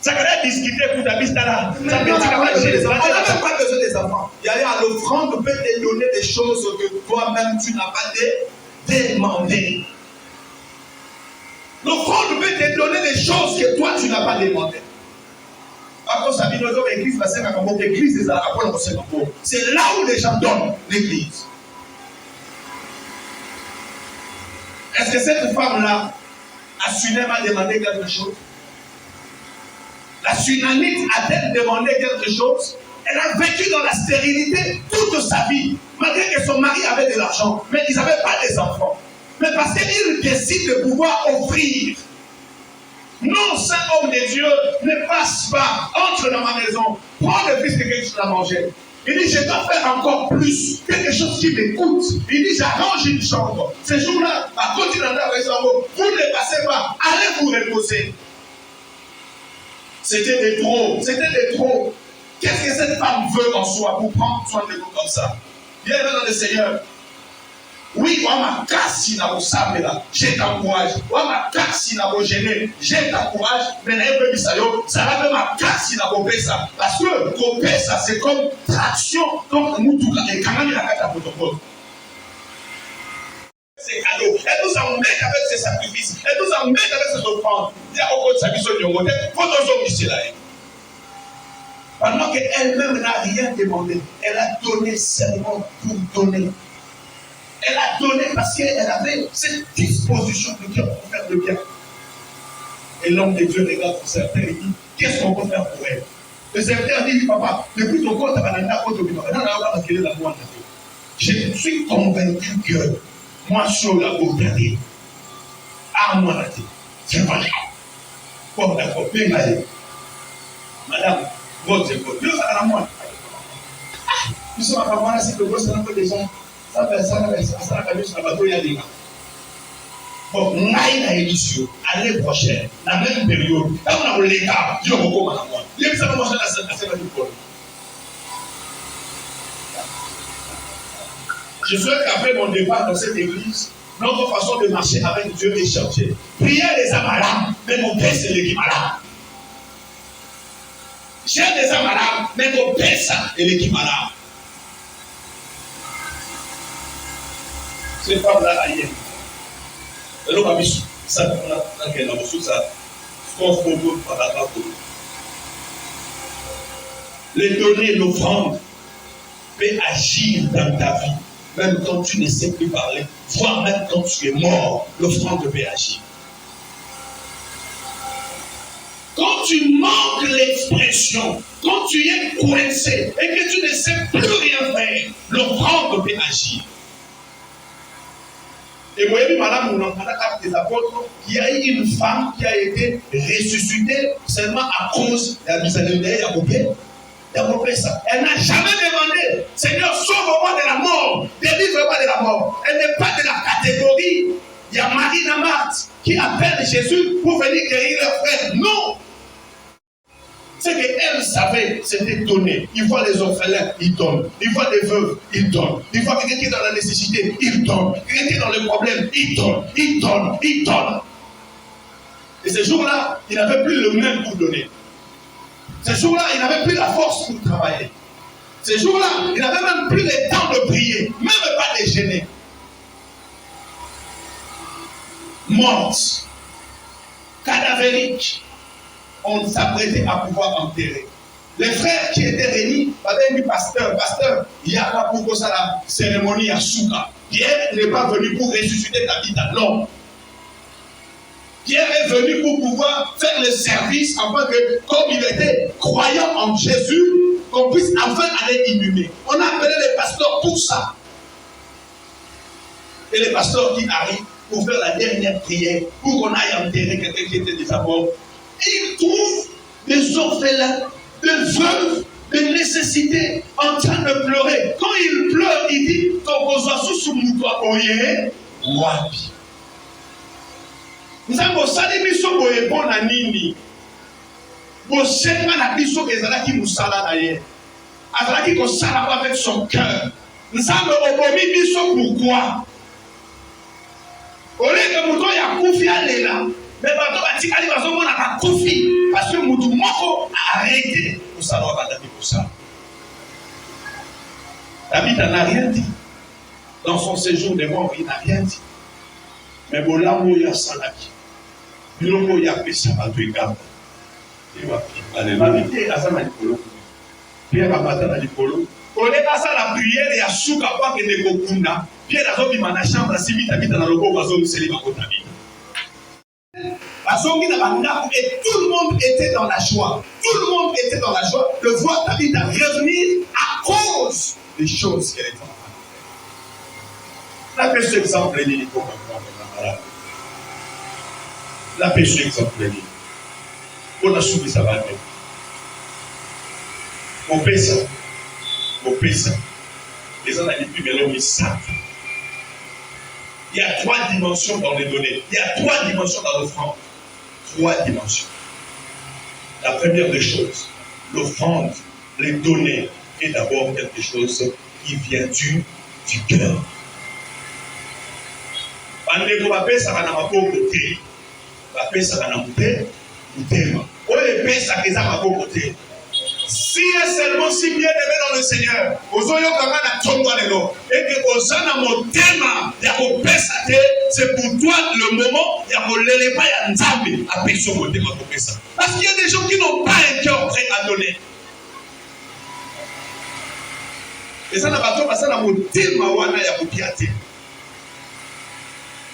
Speaker 3: Ça va discuter pour ta piste là. Ça peut dire qu'on n'a même pas besoin des enfants. Il y a l'offrande peut te donner des choses que toi-même tu n'as pas demandé. L'offrande peut te donner des choses que toi tu n'as pas demandé. C'est là où les gens donnent l'église. Est-ce que cette femme-là a Sunem demandé quelque chose? La Sunamite a-t-elle demandé quelque chose? Elle a vécu dans la stérilité toute sa vie, malgré que son mari avait de l'argent, mais ils n'avaient pas des enfants. Mais parce qu'il décide de pouvoir offrir. Non, saint homme de Dieu, ne passe pas, entre dans ma maison, prends le fils de quelque chose à manger. Il dit, je dois faire encore plus, quelque chose qui m'écoute. Il dit, j'arrange une chambre. Ce jour-là, à côté d'un arbre, vous ne passez pas, allez vous reposer. C'était des trop, c'était des trop. Qu'est-ce que cette femme veut en soi pour prendre soin de vous comme ça? Viens dans le Seigneur. Oui, on m'a cassé dans vos sables là, je t'encourage. On m'a cassé dans vos gênés, je t'encourage. Mais ça va même cassé dans vos pesa. Parce que vos pesa, c'est comme traction, comme Moutouka et Kanani la carte à protocole. C'est cadeau. Elle nous emmène avec ses sacrifices. Elle nous emmène avec ses offrandes. Il y a encore de sa mission de côté. Faut nos hommes ici là. Pendant qu'elle-même n'a rien demandé, elle a donné seulement pour donner. Elle a donné parce qu'elle avait cette disposition de Dieu pour faire le bien. Et l'homme de Dieu regarde pour certains et dit, qu'est-ce qu'on peut faire pour elle? Le serviteur dit, papa, depuis ton compte, je suis convaincu que moi, sur la beauté, à moi, la tête, c'est pas grave. Bon, d'accord, bien allé. Madame, votre école, Dieu, ça va moi. Nous sommes à Pamana, c'est que vous, c'est un peu des gens. Ça va sur la bateau, il y a des gars. Bon, naïna édition, l'année prochaine, la même période, là on a l'écart, Dieu recommande à moi. Il y a ça va manger la semaine du pôle. Je souhaite qu'après mon départ dans cette église, notre façon de marcher avec Dieu est changée. Prier les amalades, mais mon père c'est l'équipe malade. J'ai des amalades, mais mon père c'est l'équipe malade. Cette femme-là, ailleurs. Elle a mis ça dans qu'elle a reçu ça. Son photo par la photo. Les données, l'offrande peut agir dans ta vie. Même quand tu ne sais plus parler, voire même quand tu es mort, l'offrande peut agir. Quand tu manques l'expression, quand tu es coincé et que tu ne sais plus rien faire, l'offrande peut agir. Et vous voyez, madame, dans l'acte des apôtres, il y a eu une femme qui a été ressuscitée seulement à cause de la miséricorde d'Abobé. Elle n'a jamais demandé, Seigneur, sauve-moi de la mort, délivre-moi de la mort. Elle n'est pas de la catégorie. Il y a Marie Marthe qui appelle Jésus pour venir guérir leur frère. Non! Ce qu'elle savait, c'était donner. Il voit les orphelins, il donne. Il voit les veuves, il donne. Il voit quelqu'un qui est dans la nécessité, il donne. Quelqu'un qui est dans le problème, il donne. Il donne, il donne. Et ce jour-là, il n'avait plus le même pour donner. Ce jour-là, il n'avait plus la force pour travailler. Ce jour-là, il n'avait même plus le temps de prier, même pas de gêner. morte, cadavérique, on s'apprêtait à pouvoir enterrer. Les frères qui étaient réunis avaient dit pasteur, il y a pas pour ça la cérémonie à Souka. Pierre n'est pas venu pour ressusciter David, non. Pierre est venu pour pouvoir faire le service afin que, comme il était croyant en Jésus, qu'on puisse enfin aller inhumer. On a appelé les pasteurs pour ça. Et les pasteurs qui arrivent pour faire la dernière prière, pour qu'on aille enterrer quelqu'un qui était déjà mort, ils trouvent des orphelins, des veuves, des nécessités en train de pleurer. Quand ils pleurent, ils disent wapi. Nzambo sali biso boye bona nini. Bosenga na biso ezalaki musala na ye. Azalaki kosala avec son cœur. Nzambo obomi biso pourquoi? Oleka muto ya kufi alela. Mais bato batikali bazomona ka kufi parce que mutu moko a arrêté musala wa bataki musala. David n'a rien dit. Dans son séjour de mort, il n'a rien dit. Mais Bolamo ya salaki. Biloko ya pesa bato egamba. Alléluia. Azana likolo. Pierre abata na likolo. Oleka asala prière ya suka kwa kende kokunda. Pierre azobima na chambre simbi tabita na loboko azomiseli bakota bino. Et tout le monde était dans la joie. Tout le monde était dans la joie de voir David revenir à cause des choses qu'elle était en train de faire. La pêche exemple est liée. La pêche exemple est liée. On a soumis ça va être. On paie ça. On paie ça. Les gens n'ont plus, mais l'homme ils savent. Il y a 3 dimensions dans les données. Il y a 3 dimensions dans l'offrande. 3 dimensions. La première des choses, l'offrande, les données, est d'abord quelque chose qui vient du cœur. Bandeko bapesa kana maboko te. Bapesa kana mutema. Oye pesa keza maboko te. Si et seulement si bien aimé dans le Seigneur, ozoyo kama na tonga lelo, et que ozana motema ya kopesa te, c'est pour toi le moment ya kolele pa ya nzambe a peso motema kopesa. Parce qu'il y a des gens qui n'ont pas un cœur prêt à donner. Et ça n'a pas trop passé dans motema wana ya kopiate.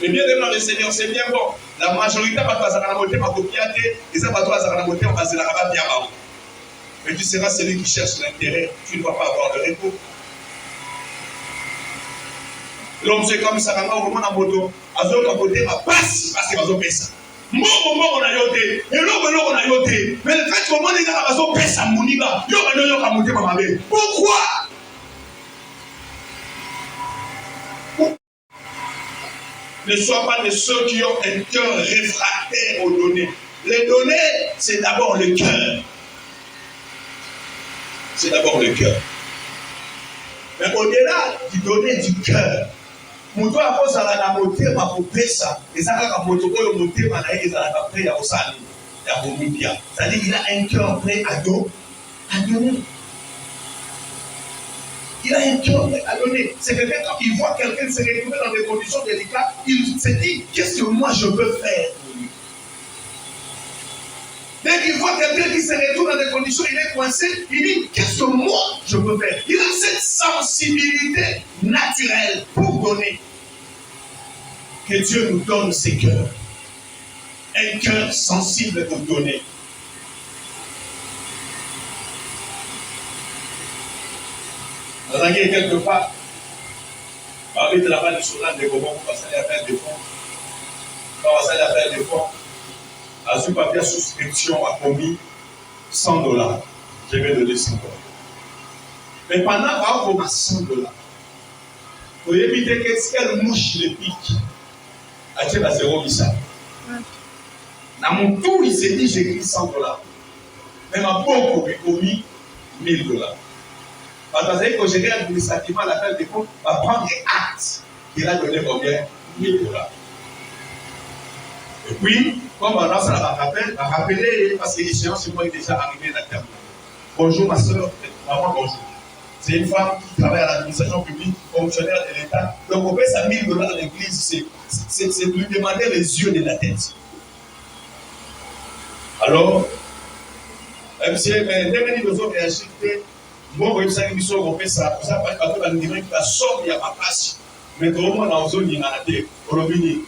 Speaker 3: Mais bien aimé dans le Seigneur, c'est bien bon. La majorité va passer dans motema kopiate, et ça va passer dans motema passer la rabia bien avant. Mais tu seras celui qui cherche l'intérêt, tu ne vas pas avoir de repos. L'homme c'est comme ça, quand on a un moto, on a côté ma passe parce qu'il va se ça. Moi, on a yoté, et l'homme, on a yoté. Mais le fait que moi, les gars, on a ça, mon niga, on a monté ma mère. Pourquoi? Ne sois pas de ceux qui ont un cœur réfractaire aux données. Les données, c'est d'abord le cœur. C'est d'abord le cœur. Mais au-delà du donner du cœur, mon toit a posé à la montée, ma poupée ça, et ça a monté, le monté, ma naïe, et ça a pris à Osani, à Romibia. C'est-à-dire qu'il a un cœur prêt à donner. Il a un cœur prêt à donner. C'est quelqu'un, quand il voit quelqu'un se retrouver dans des conditions délicates, il se dit, qu'est-ce que moi je peux faire pour lui? Dès qu'il voit quelqu'un qui se retrouve dans des conditions, il est coincé, il dit, qu'est-ce que moi je peux faire? Il a cette sensibilité naturelle pour donner. Que Dieu nous donne ses cœurs. Un cœur sensible pour donner. On a gagné quelque part. On va mettre là-bas du journal de comment on va s'aller à faire des fonds. On va s'aller à faire des fonds. À ce papier souscription a commis $100. Je vais donner $100. Mais pendant qu'on a $100, pour éviter qu'elle mouche les pics, à tirer à 0 missa. Dans mon tour, il s'est dit j'ai écrit $100. Mais ma pauvre a commis $1000. Parce que j'ai géré administrativement l'appel des fonds, va prendre des actes. Il a donné combien? $1000. Et puis, comme on lance à rappeler, parce que l'échéance, c'est moi qui est déjà arrivé dans le terme. Bonjour ma soeur, maman, bonjour. C'est une femme qui travaille à l'administration publique, fonctionnaire de l'État. Donc on paie ça 1000 $ à l'église, c'est lui demander les yeux de la tête. Alors, mais dès que nous avons réagi, bon, vous savez, nous avons fait ça, vous savez, parce que nous avons dit que somme, il y a ma place. Mais tout le monde a besoin d'une année, au Robini.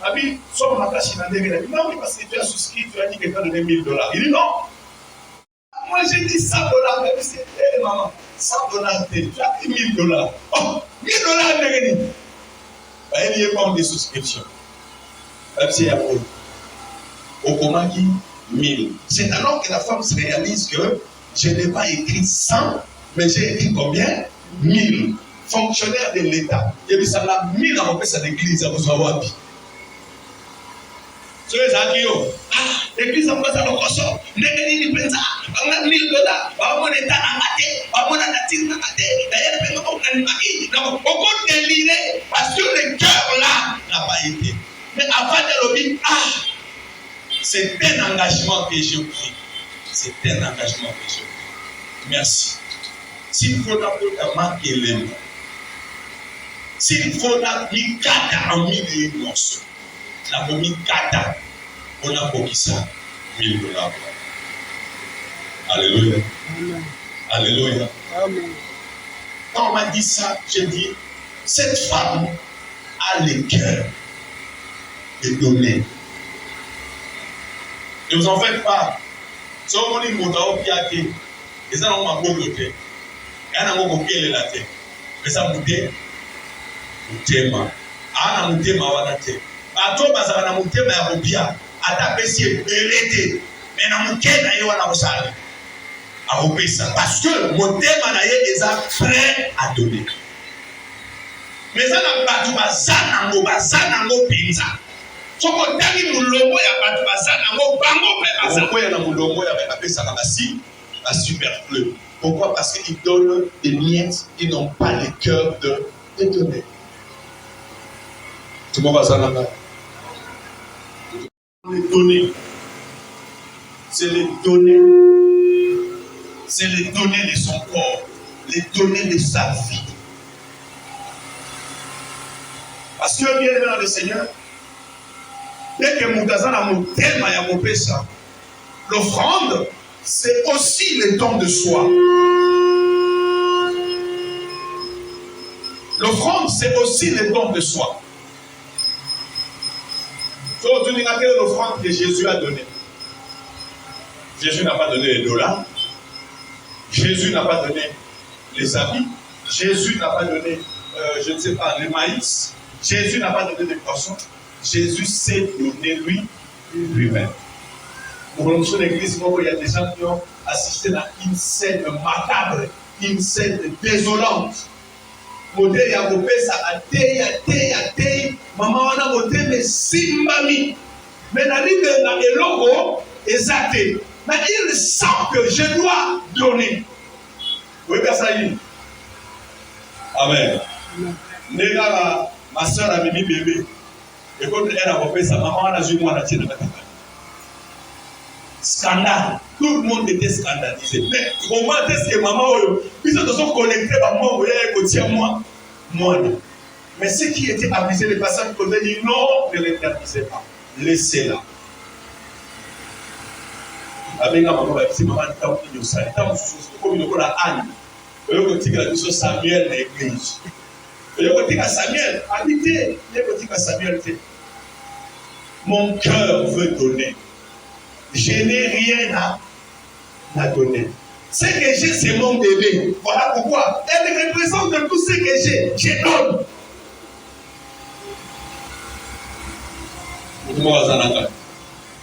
Speaker 3: Abi, somme ma place, il y a une année. Non, parce que tu as souscrit, tu as dit que tu as donné 1000 $. Il dit non. Moi, j'ai dit 100 $. Mais c'est maman, 100 $, tu as dit 1000 $. Oh, 1000 $, il y a pas de souscription. Même si il y a pas au comment qui 1000. C'est alors que la femme se réalise que je n'ai pas écrit 100, mais j'ai écrit combien 1000. Fonctionnaire de l'État. Et puis ça l'a 1000 en fait à l'église à vous avoir dit. So les amis, l'église en fait à l'ocoso, l'église pensa, on a 1000 $, on a l'État à mater, on a la nature à mater, d'ailleurs, on a l'imagi, donc on compte délirer parce que le cœur là n'a pas été. Mais avant de l'obéir, c'est un engagement que j'ai pris. C'est un engagement que j'ai pris. Merci. S'il faut d'abord marquer les mots, s'il faut d'abord kata en mille morceaux, la pomie kata, on a pour qui ça 1000 $. Alléluia. Amen. Alléluia. Amen. Quand on m'a dit ça, j'ai dit, cette femme a le cœur de donner. Ne vous en faites pas. Si on dit que vous avez et ça, on m'a beaucoup de et on a beaucoup de la tête. Mais ça, vous dites, mutema. Ana mutema wana te. Atoba za na mutema ya kubia. Atapesi belete. Mais na mukena yo wana musali. Aopesa parce que mutema na ye eza prêt à donner. Mais ça na batu bazana ngo pinza. Soko tangi mulongo ya batu bazana ngo bango pe bazana. Soko ya na mulongo ya bapesa na basi, la superflu. Pourquoi? Parce qu'ils donnent des miettes, ils n'ont pas le cœur de donner. Tout le monde va s'en aller. Les donner. C'est les donner. C'est les donner de son corps. Les donner de sa vie. Parce que bien aimé dans le Seigneur, dès que Moutazan a mon thème à Yamopesa, l'offrande, c'est aussi le don de soi. L'offrande, c'est aussi le don de soi. Donc, tu diras quelle est l'offrande que Jésus a donnée. Jésus n'a pas donné les dollars. Jésus n'a pas donné les habits. Jésus n'a pas donné, je ne sais pas, le maïs. Jésus n'a pas donné des poissons. Jésus s'est donné lui-même. Pour nous, sur l'église, il y a des gens qui ont assisté à une scène macabre, une scène désolante. Modèle ya kopesa atei maman wana modèle simbami mais na libe na eloko ezate mais il sent que je dois donner. Oui personne. Amen. Nega ma soeur a mis bébé et quand elle a kopesa maman wana zui mwana tina bataka. Scandale. Tout le monde était scandalisé. Mais comment est-ce que maman, ils se sont connectés à moi, moi. Mais ceux qui étaient avisés, les personnes qui ont dit non, ne l'interdisez pas. Laissez-la. Avec la maman, c'est maman qui a dit ça. Comme il y a Anne, il y a Samuel dans l'église. Il y a Samuel, habitez. Il y a Samuel. Mon cœur veut donner. Je n'ai rien à donner. Ce que j'ai, c'est mon bébé. Voilà pourquoi. Elle représente tout ce que j'ai. Je donne.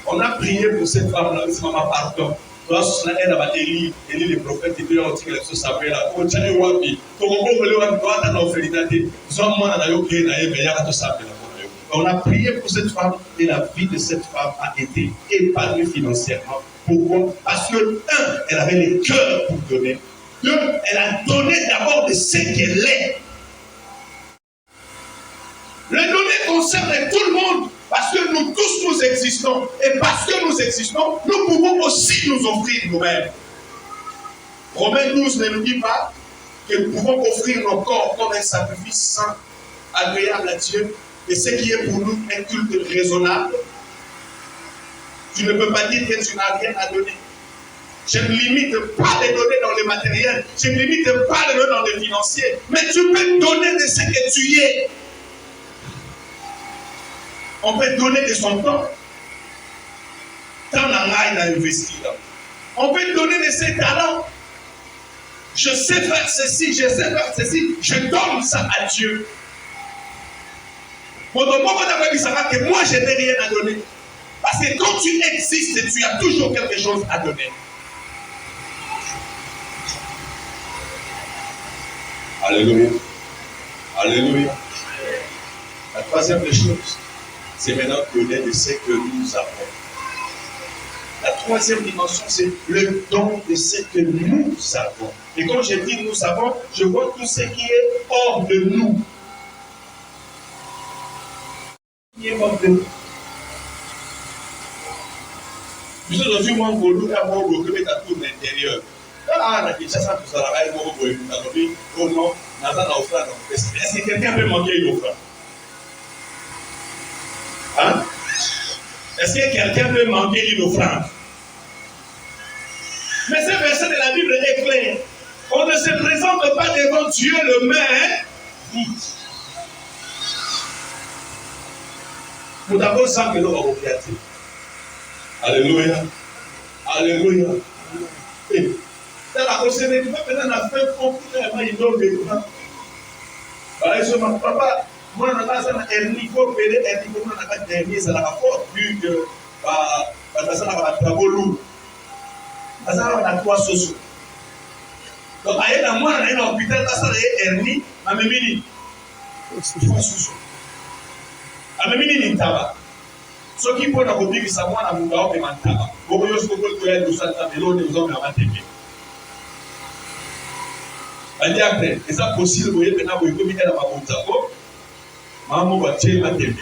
Speaker 3: On a prié pour cette femme-là. C'est maman, pardon. Elle a Élie le prophète, il a dit que les Samuel a dit on a prié pour cette femme et la vie de cette femme a été épargnée financièrement. Pourquoi? Parce que, elle avait le cœur pour donner. Deux, elle a donné d'abord de ce qu'elle est. Le donner concerne tout le monde. Parce que nous tous nous existons. Et parce que nous existons, nous pouvons aussi nous offrir nous-mêmes. Romains 12 ne nous dit pas que nous pouvons offrir nos corps comme un sacrifice saint, agréable à Dieu, et ce qui est pour nous un culte raisonnable. Tu ne peux pas dire que tu n'as rien à donner. Je ne limite pas les donner dans le matériel, je ne limite pas les donner dans le financier, mais tu peux donner de ce que tu es. On peut donner de son temps. Tant on a investi là. On peut donner de ses talents. Je sais faire ceci, je sais faire ceci, je donne ça à Dieu. Pour le moment, il saura que moi, je n'ai rien à donner. Parce que quand tu existes, tu as toujours quelque chose à donner. Alléluia. Alléluia. La troisième des choses, c'est maintenant donner de ce que nous avons. La troisième dimension, c'est le don de ce que nous avons. Et quand je dis nous avons, je vois tout ce qui est hors de nous. Qui est hors de nous. Puis aujourd'hui, moi, je vais vous à tout l'intérieur. Oh non, est-ce que quelqu'un peut manquer une offrande? Hein? Est-ce que quelqu'un peut manquer une offrande? Mais ce verset de la Bible est clair. On ne se présente pas devant Dieu le main vide. Nous avons ça que nous avons fait. Alléluia. Alléluia. Dans la procédure, tu peux maintenant la faire complètement inondée. Par exemple, papa, moi, je suis un hernico, ça n'a pas vu que ça n'a pas travaux lourds. Ça n'a pas trois sociaux. Donc, il y a un hôpital, ça a hernie, à Mémini. Trois sociaux. À Mémini, il y a un tabac. Ce qui peut nous dire que ça va nous faire un tabac. Beaucoup de choses que nous avons fait. Après, est-ce possible que vous ayez commis dans ma compte? Maman va tirer ma tête.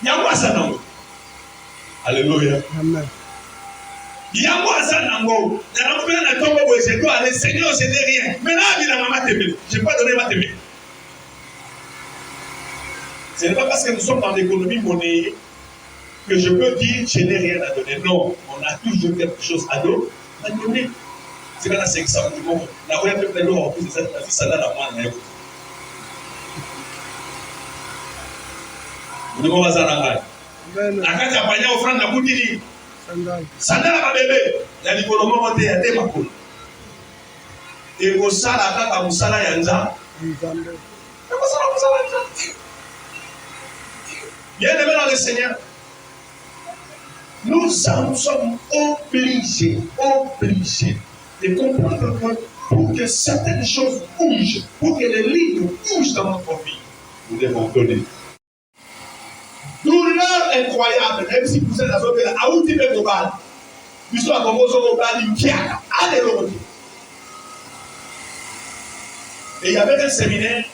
Speaker 3: Il y a quoi ça non? Alléluia. Amen. Il y a quoi ça non? Dans la première tombe où je dois aller, Seigneur, je n'ai rien. Mais là, il a maman tête. Je n'ai pas donné ma tête. Ce n'est pas parce que nous sommes dans l'économie monnaie que je peux dire je n'ai rien à donner. Non, on a toujours quelque chose à donner. C'est quand c'est ça du monde. La voix peut être en plus de ça là la moine. Nous devons faire ça. La carte à pagner offrande la boutique. Sandal à bébé. Il y a des colomos qui ont été makul. Et au sala à musala yanja. Bien aimé dans le Seigneur. Nous sommes obligés de comprendre que pour que certaines choses bougent, pour que les lignes bougent dans notre vie, nous devons donner. Douleur incroyable, même si vous êtes dans zone à où tu peux global. L'histoire comme vous au global, il y a allez le. Et il y avait un séminaire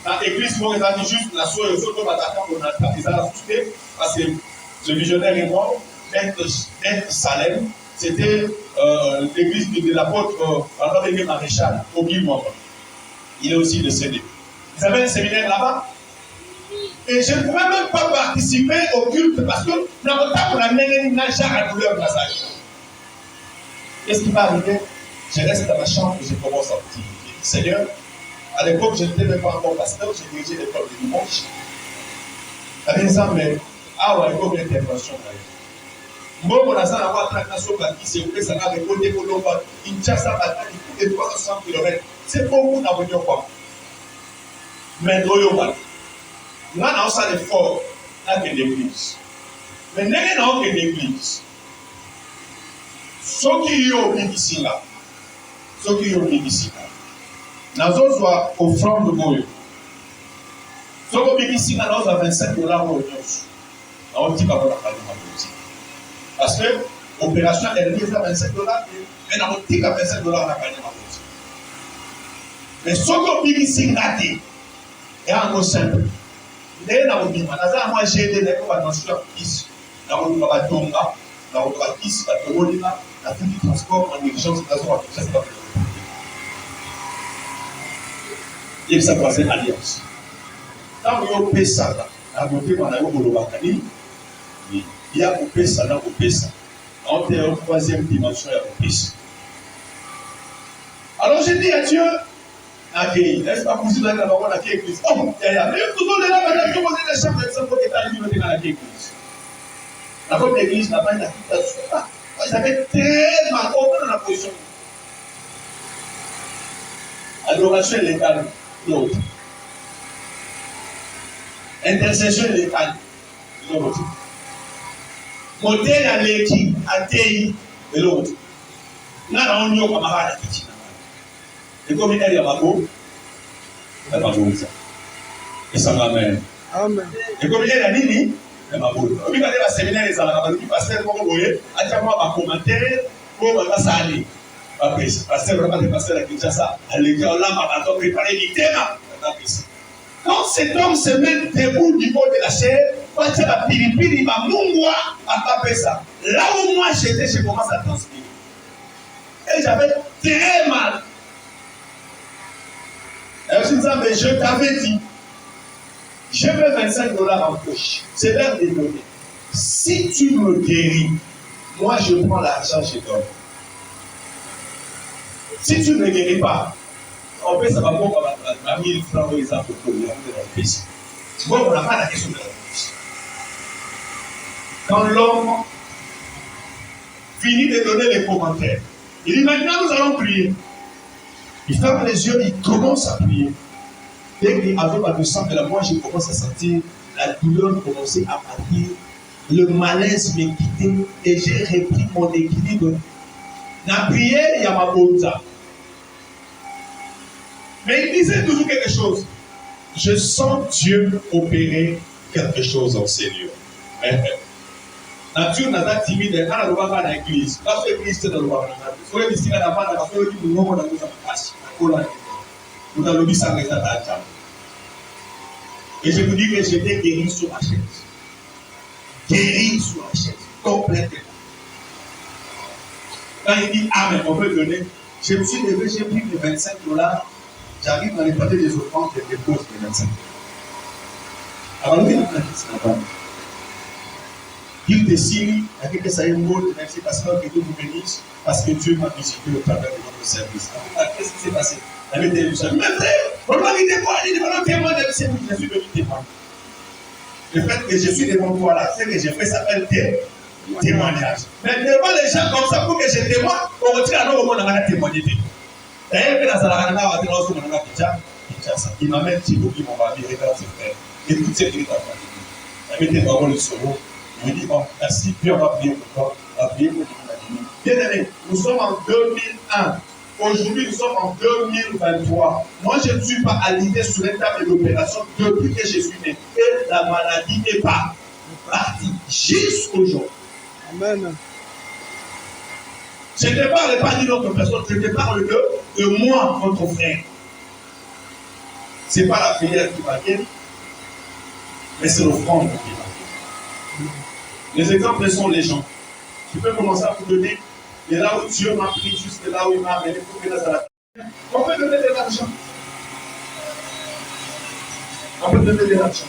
Speaker 3: dans l'église où on a dit juste la soirée aux autres attaquants qu'on a fait parce que ce visionnaire est mort, être Salem. C'était l'église de l'apôtre André Maréchal, au Guimauve. Il est aussi décédé. Ils avaient un séminaire là-bas. Et je ne pouvais même pas participer au culte parce que notre temps pour amener une nage à douleur de la salle. Qu'est-ce qui va arriver? Je reste dans ma chambre et je commence à prier. Seigneur, à l'époque, je n'étais même pas encore pasteur, j'ai dirigé l'école du dimanche. Avec ça, mais il faut une intervention. Moi, on a ça à voir translation qui s'est ouvert, ça va répondre pour l'homme. Il chasse à bataille, il coûte 300 km. C'est beaucoup dans votre quoi. Mais nous, on va. Nous, on a ça l'effort, là, que l'église. Mais nous, on a que l'église. Ceux qui ont mis ici, là, nous avons offrande de Goyo. Ceux qui ont mis ici, là, nous avons $25 au Dieu. On dit pas qu'on a pas de mal. Parce que l'opération est liée à $25, mais on dit qu'à $25 on a pas de mal. Mais ceux qui ont mis ici, là, et un mot simple. Il y a un mot simple. Moi, j'ai aidé les gens à nous faire plus. Dans le Tonga, dans le Pakistan, dans le Molina, la toute transport en urgence, dans le Et ça doit être alliance. Quand vous avez ça, à côté, on a eu il y a coupé ça, là, coupé ça. On est en troisième dimension, il y a coupé ça. Alors j'ai dit à Dieu, accueilli. Est-ce pas possible d'aller là-bas, on a accueilli l'église? Oh, il y a. Mais tout le monde est là, maintenant, comment on est les chambres, exemple, qui est arrivé, on est dans l'accueil l'église. La première église, là-bas, il a tout à suite. Ils avaient très mal, au dans la position. Adoration légale, l'autre. Intercession légale, l'autre. Modèle à l'équipe, à TI, de l'autre. Là, on y a un camarade à Kitchen. Et comme il y a Mako, il n'y a pas de ça. Et ça m'amène.
Speaker 1: Amen.
Speaker 3: Et comme il y a Nini, il y a Mako. Comme il y a des séminaires, les Alabama, qui passaient, comme vous voyez, à tiens moi ma commentaire, pour ma salle. Pasteur, vraiment, le pasteur à Kinshasa, à l'école là, ma bâton préparé littéralement. Quand cet homme se met debout du haut de la chair, quand il y a la piripiri, il va mouvoir à taper ça. Là où moi j'étais, je commence à transpirer. Et j'avais très mal. Et je me disais, mais je t'avais dit, je veux $25 en poche. C'est l'heure de donner. Si tu me guéris, moi je prends l'argent, je donne. Si tu ne me guéris pas, on peut savoir pourquoi ma 1000 francs par exemple pour le fils. Tu vois, on n'a pas la question de la fils. Quand l'homme finit de donner les commentaires, il dit maintenant nous allons prier. Il ferme les yeux, il commence à prier. Dès qu'il arrive à 200 de la voix, je commence à sentir la douleur commencer à partir. Le malaise me quittait et j'ai repris mon équilibre. Dans la prière, il y a ma bonne. Mais il disait toujours quelque chose. Je sens Dieu opérer quelque chose en ces lieux. Nature n'a pas timide, quand on va dans l'église, parce que l'église est dans le roi. Il faut que l'église soit dans la parce que nous avons dans nous avons dit ça avec la. Et je vous dis que j'étais guéri sur ma chaise. Guéri sur ma chaise, complètement. Quand il dit Amen, on peut donner. Je me suis levé, j'ai pris les $25. J'arrive dans les pâtés des offrandes, je dépose les 25. Alors, il y a un Dieu te signe, avec que ça ait un mot, merci pasteur, que Dieu vous bénisse, parce que Dieu m'a visité au travers de votre service. Qu'est-ce qui s'est passé? La vie était juste. Mais frère, on m'a dit témoin, il dit non, témoin de c'est je suis venu témoin. Le fait que je suis devant toi là, c'est que j'ai fait s'appelle témoignage. Mais devant les gens comme ça, pour que je témoigne, on retire à nous au monde dans la témoigner. Il m'amène Thibaut qui m'a dit, regarde ce frère, écoute ce qu'il t'a fait. Il mettait vraiment le sorrow. Il me dit, bon, merci, puis on va prier pour toi, on va prier pour toi. Bien aimé, nous sommes en 2001. Aujourd'hui, nous sommes en 2023. Moi, je ne suis pas à l'idée sur l'état de l'opération depuis que je suis né. Et la maladie n'est pas partie jusqu'aujourd'hui.
Speaker 1: Amen.
Speaker 3: Je ne parle pas d'une autre personne, je te parle de moi, votre frère. Ce n'est pas la prière qui va guérir, mais c'est l'offrande qui va guérir. Les exemples sont les gens. Je peux commencer à vous donner de là où Dieu m'a pris jusque là où il m'a amené pour que là, ça la... On peut donner de l'argent. On peut donner de l'argent.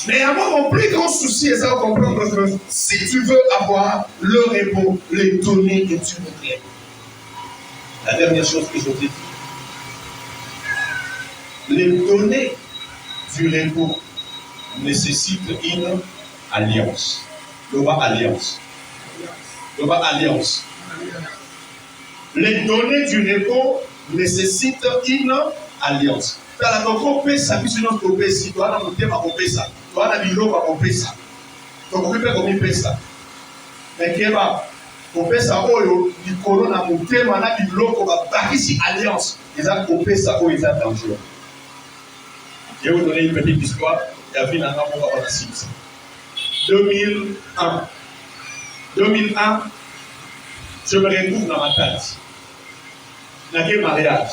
Speaker 3: Mais avoir mon plus grand souci, et ça va comprendre, si tu veux avoir le repos, le donner et tu me crées. La dernière chose que je te dis, le donner du repos nécessite une alliance. Le bas alliance. Le bas alliance. Le donner du repos nécessite une alliance. Dans la compé, ça peut se nommer si tu as la montée à compé ça. Tu as la bilo à compé ça. Tu as compé ça. Mais qui va compé ça, du colon à monter, on a du bilo, on va baquer si alliance. Ils ont compé ça, ils ont dangereux. Je vais vous donner une petite histoire. Il y a une année, on va voir la cible. 2001. 2001, je me retrouve dans ma tête. Il y a quel mariage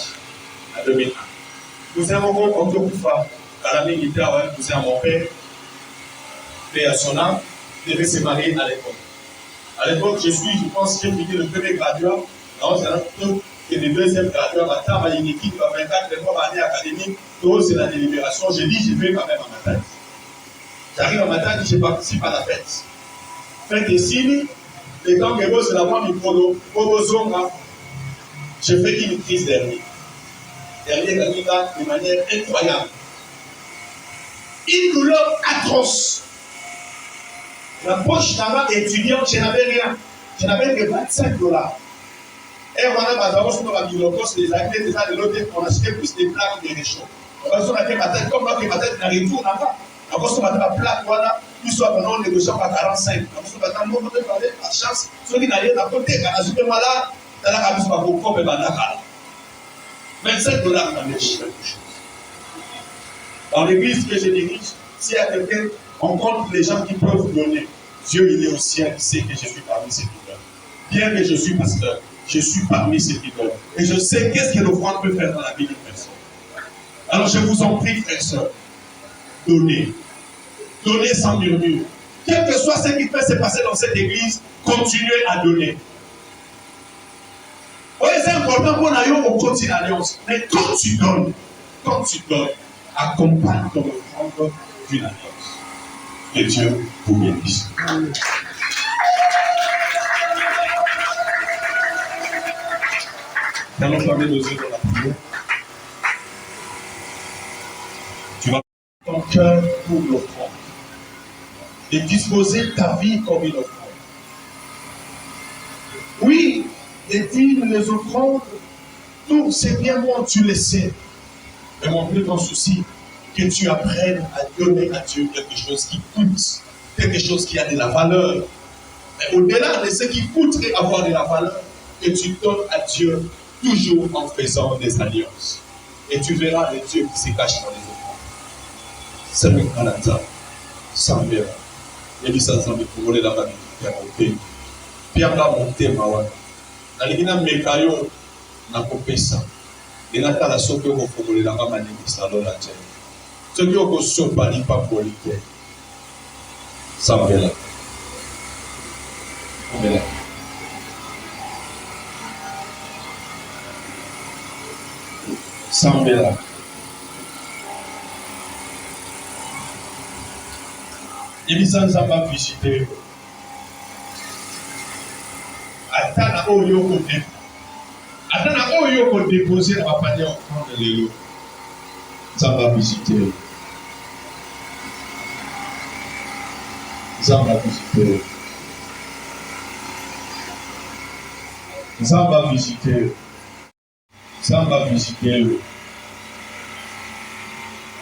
Speaker 3: en 2001. Nous avons rencontré Koufa, à la militaire, nous avons mon père, paix à son âme, devait se marier à l'époque. À l'époque, je pense, j'ai fini le premier graduat, alors et les deuxièmes gradeurs, à temps, il y a une équipe, 24 années académiques, c'est la délibération. Je dis, je vais quand même à Matadi. J'arrive à Matadi, je participe à la fête. Fête des signes, les temps que c'est la voix micro, je fais une crise dernière. Dernière de manière incroyable. Une douleur atroce. La poche là-bas étudiante, je n'avais rien. Je n'avais que 25 $. Et on a sur la bibliothèque, les anglais déjà de l'autre, on achetait plus des plaques des réchauds. On a fait ma tête, comme là, ma tête n'a rien tout là-bas. On a fait ma plaque, voilà, plus soit maintenant négociant à 45. On a fait maintenant, on peut parler par chance, ceux qui n'ont rien à côté, quand on a fait voilà, dans la cabine, on va vous couper, 25 $, on a quelque chose. Dans l'église que je dirige, s'il y a quelqu'un, on compte les gens qui peuvent donner. Dieu, il est au ciel, il sait que je suis parmi ceux qui donnent. Bien que je suis pasteur, je suis parmi ceux qui donnent. Et je sais qu'est-ce que l'offrande peut faire dans la vie d'une personne. Alors je vous en prie, frères et sœurs, donnez. Donnez sans murmure. Quel que soit ce qui peut se passer dans cette église, continuez à donner. Oui, c'est important pour nous au continent d'alliance. Mais quand tu donnes, accompagne ton offrande d'une alliance. Que Dieu vous bénisse. Nous allons fermer nos yeux dans la prière. Tu vas ton cœur pour l'offrande et disposer ta vie comme une offrande. Oui, les dîmes, les offrandes, tout c'est bien bon, tu le sais. Mais mon plus grand souci, que tu apprennes à donner à Dieu quelque chose qui coûte, quelque chose qui a de la valeur. Mais au-delà de ce qui coûterait avoir de la valeur, que tu donnes à Dieu toujours en faisant des alliances. Et tu verras le Dieu qui se cache dans les offrandes. C'est le Canada, sans verre. Il dit ça, sans voler la famille, Pierre monté. Pierre l'a monté, Mawan. Dans les Guinéens, Mekayo n'a pas fait ça. Il n'a pas la sorte de voler la famille, ça l'a dit. Ce qui est au sopa n'est pas politique. Sans verre. Sambela. Ibisa Nzamba visiter. Atana oyo ko déposer na panier offrande lelo. Nzamba visiter. Nzamba visiter. Nzamba visiter. Nzamba visiter.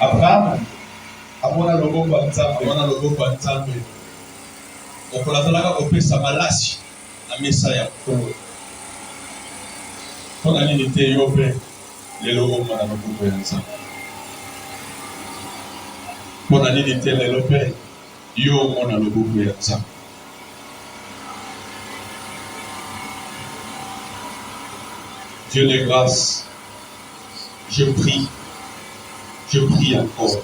Speaker 3: Abraham, amona loboko ya Nzambe. Okolazalaka kopesa malasi na mesa ya Nkolo. Mpona nini te yo mpe lelo omona loboko ya Nzambe? Mpona nini te lelo mpe yo omona loboko ya Nzambe? Dieu de grâce, je prie encore.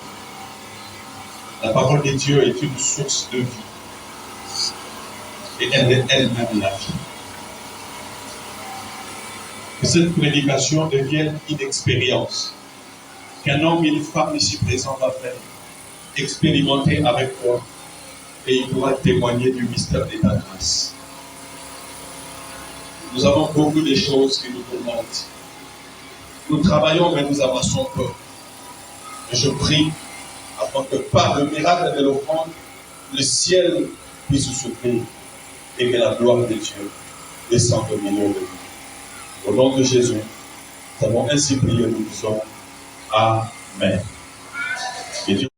Speaker 3: La parole de Dieu est une source de vie. Et elle est elle-même la vie. Que cette prédication devienne une expérience qu'un homme et une femme ici présents va faire, expérimenter avec toi, et il pourra témoigner du mystère de ta grâce. Nous avons beaucoup de choses qui nous tourmentent. Nous travaillons, mais nous amassons peu. Et je prie, afin que par le miracle de l'offrande, le ciel puisse s'ouvrir et que la gloire de Dieu descende au milieu de nous. Au nom de Jésus, nous avons ainsi prié, nous disons Amen. Et Dieu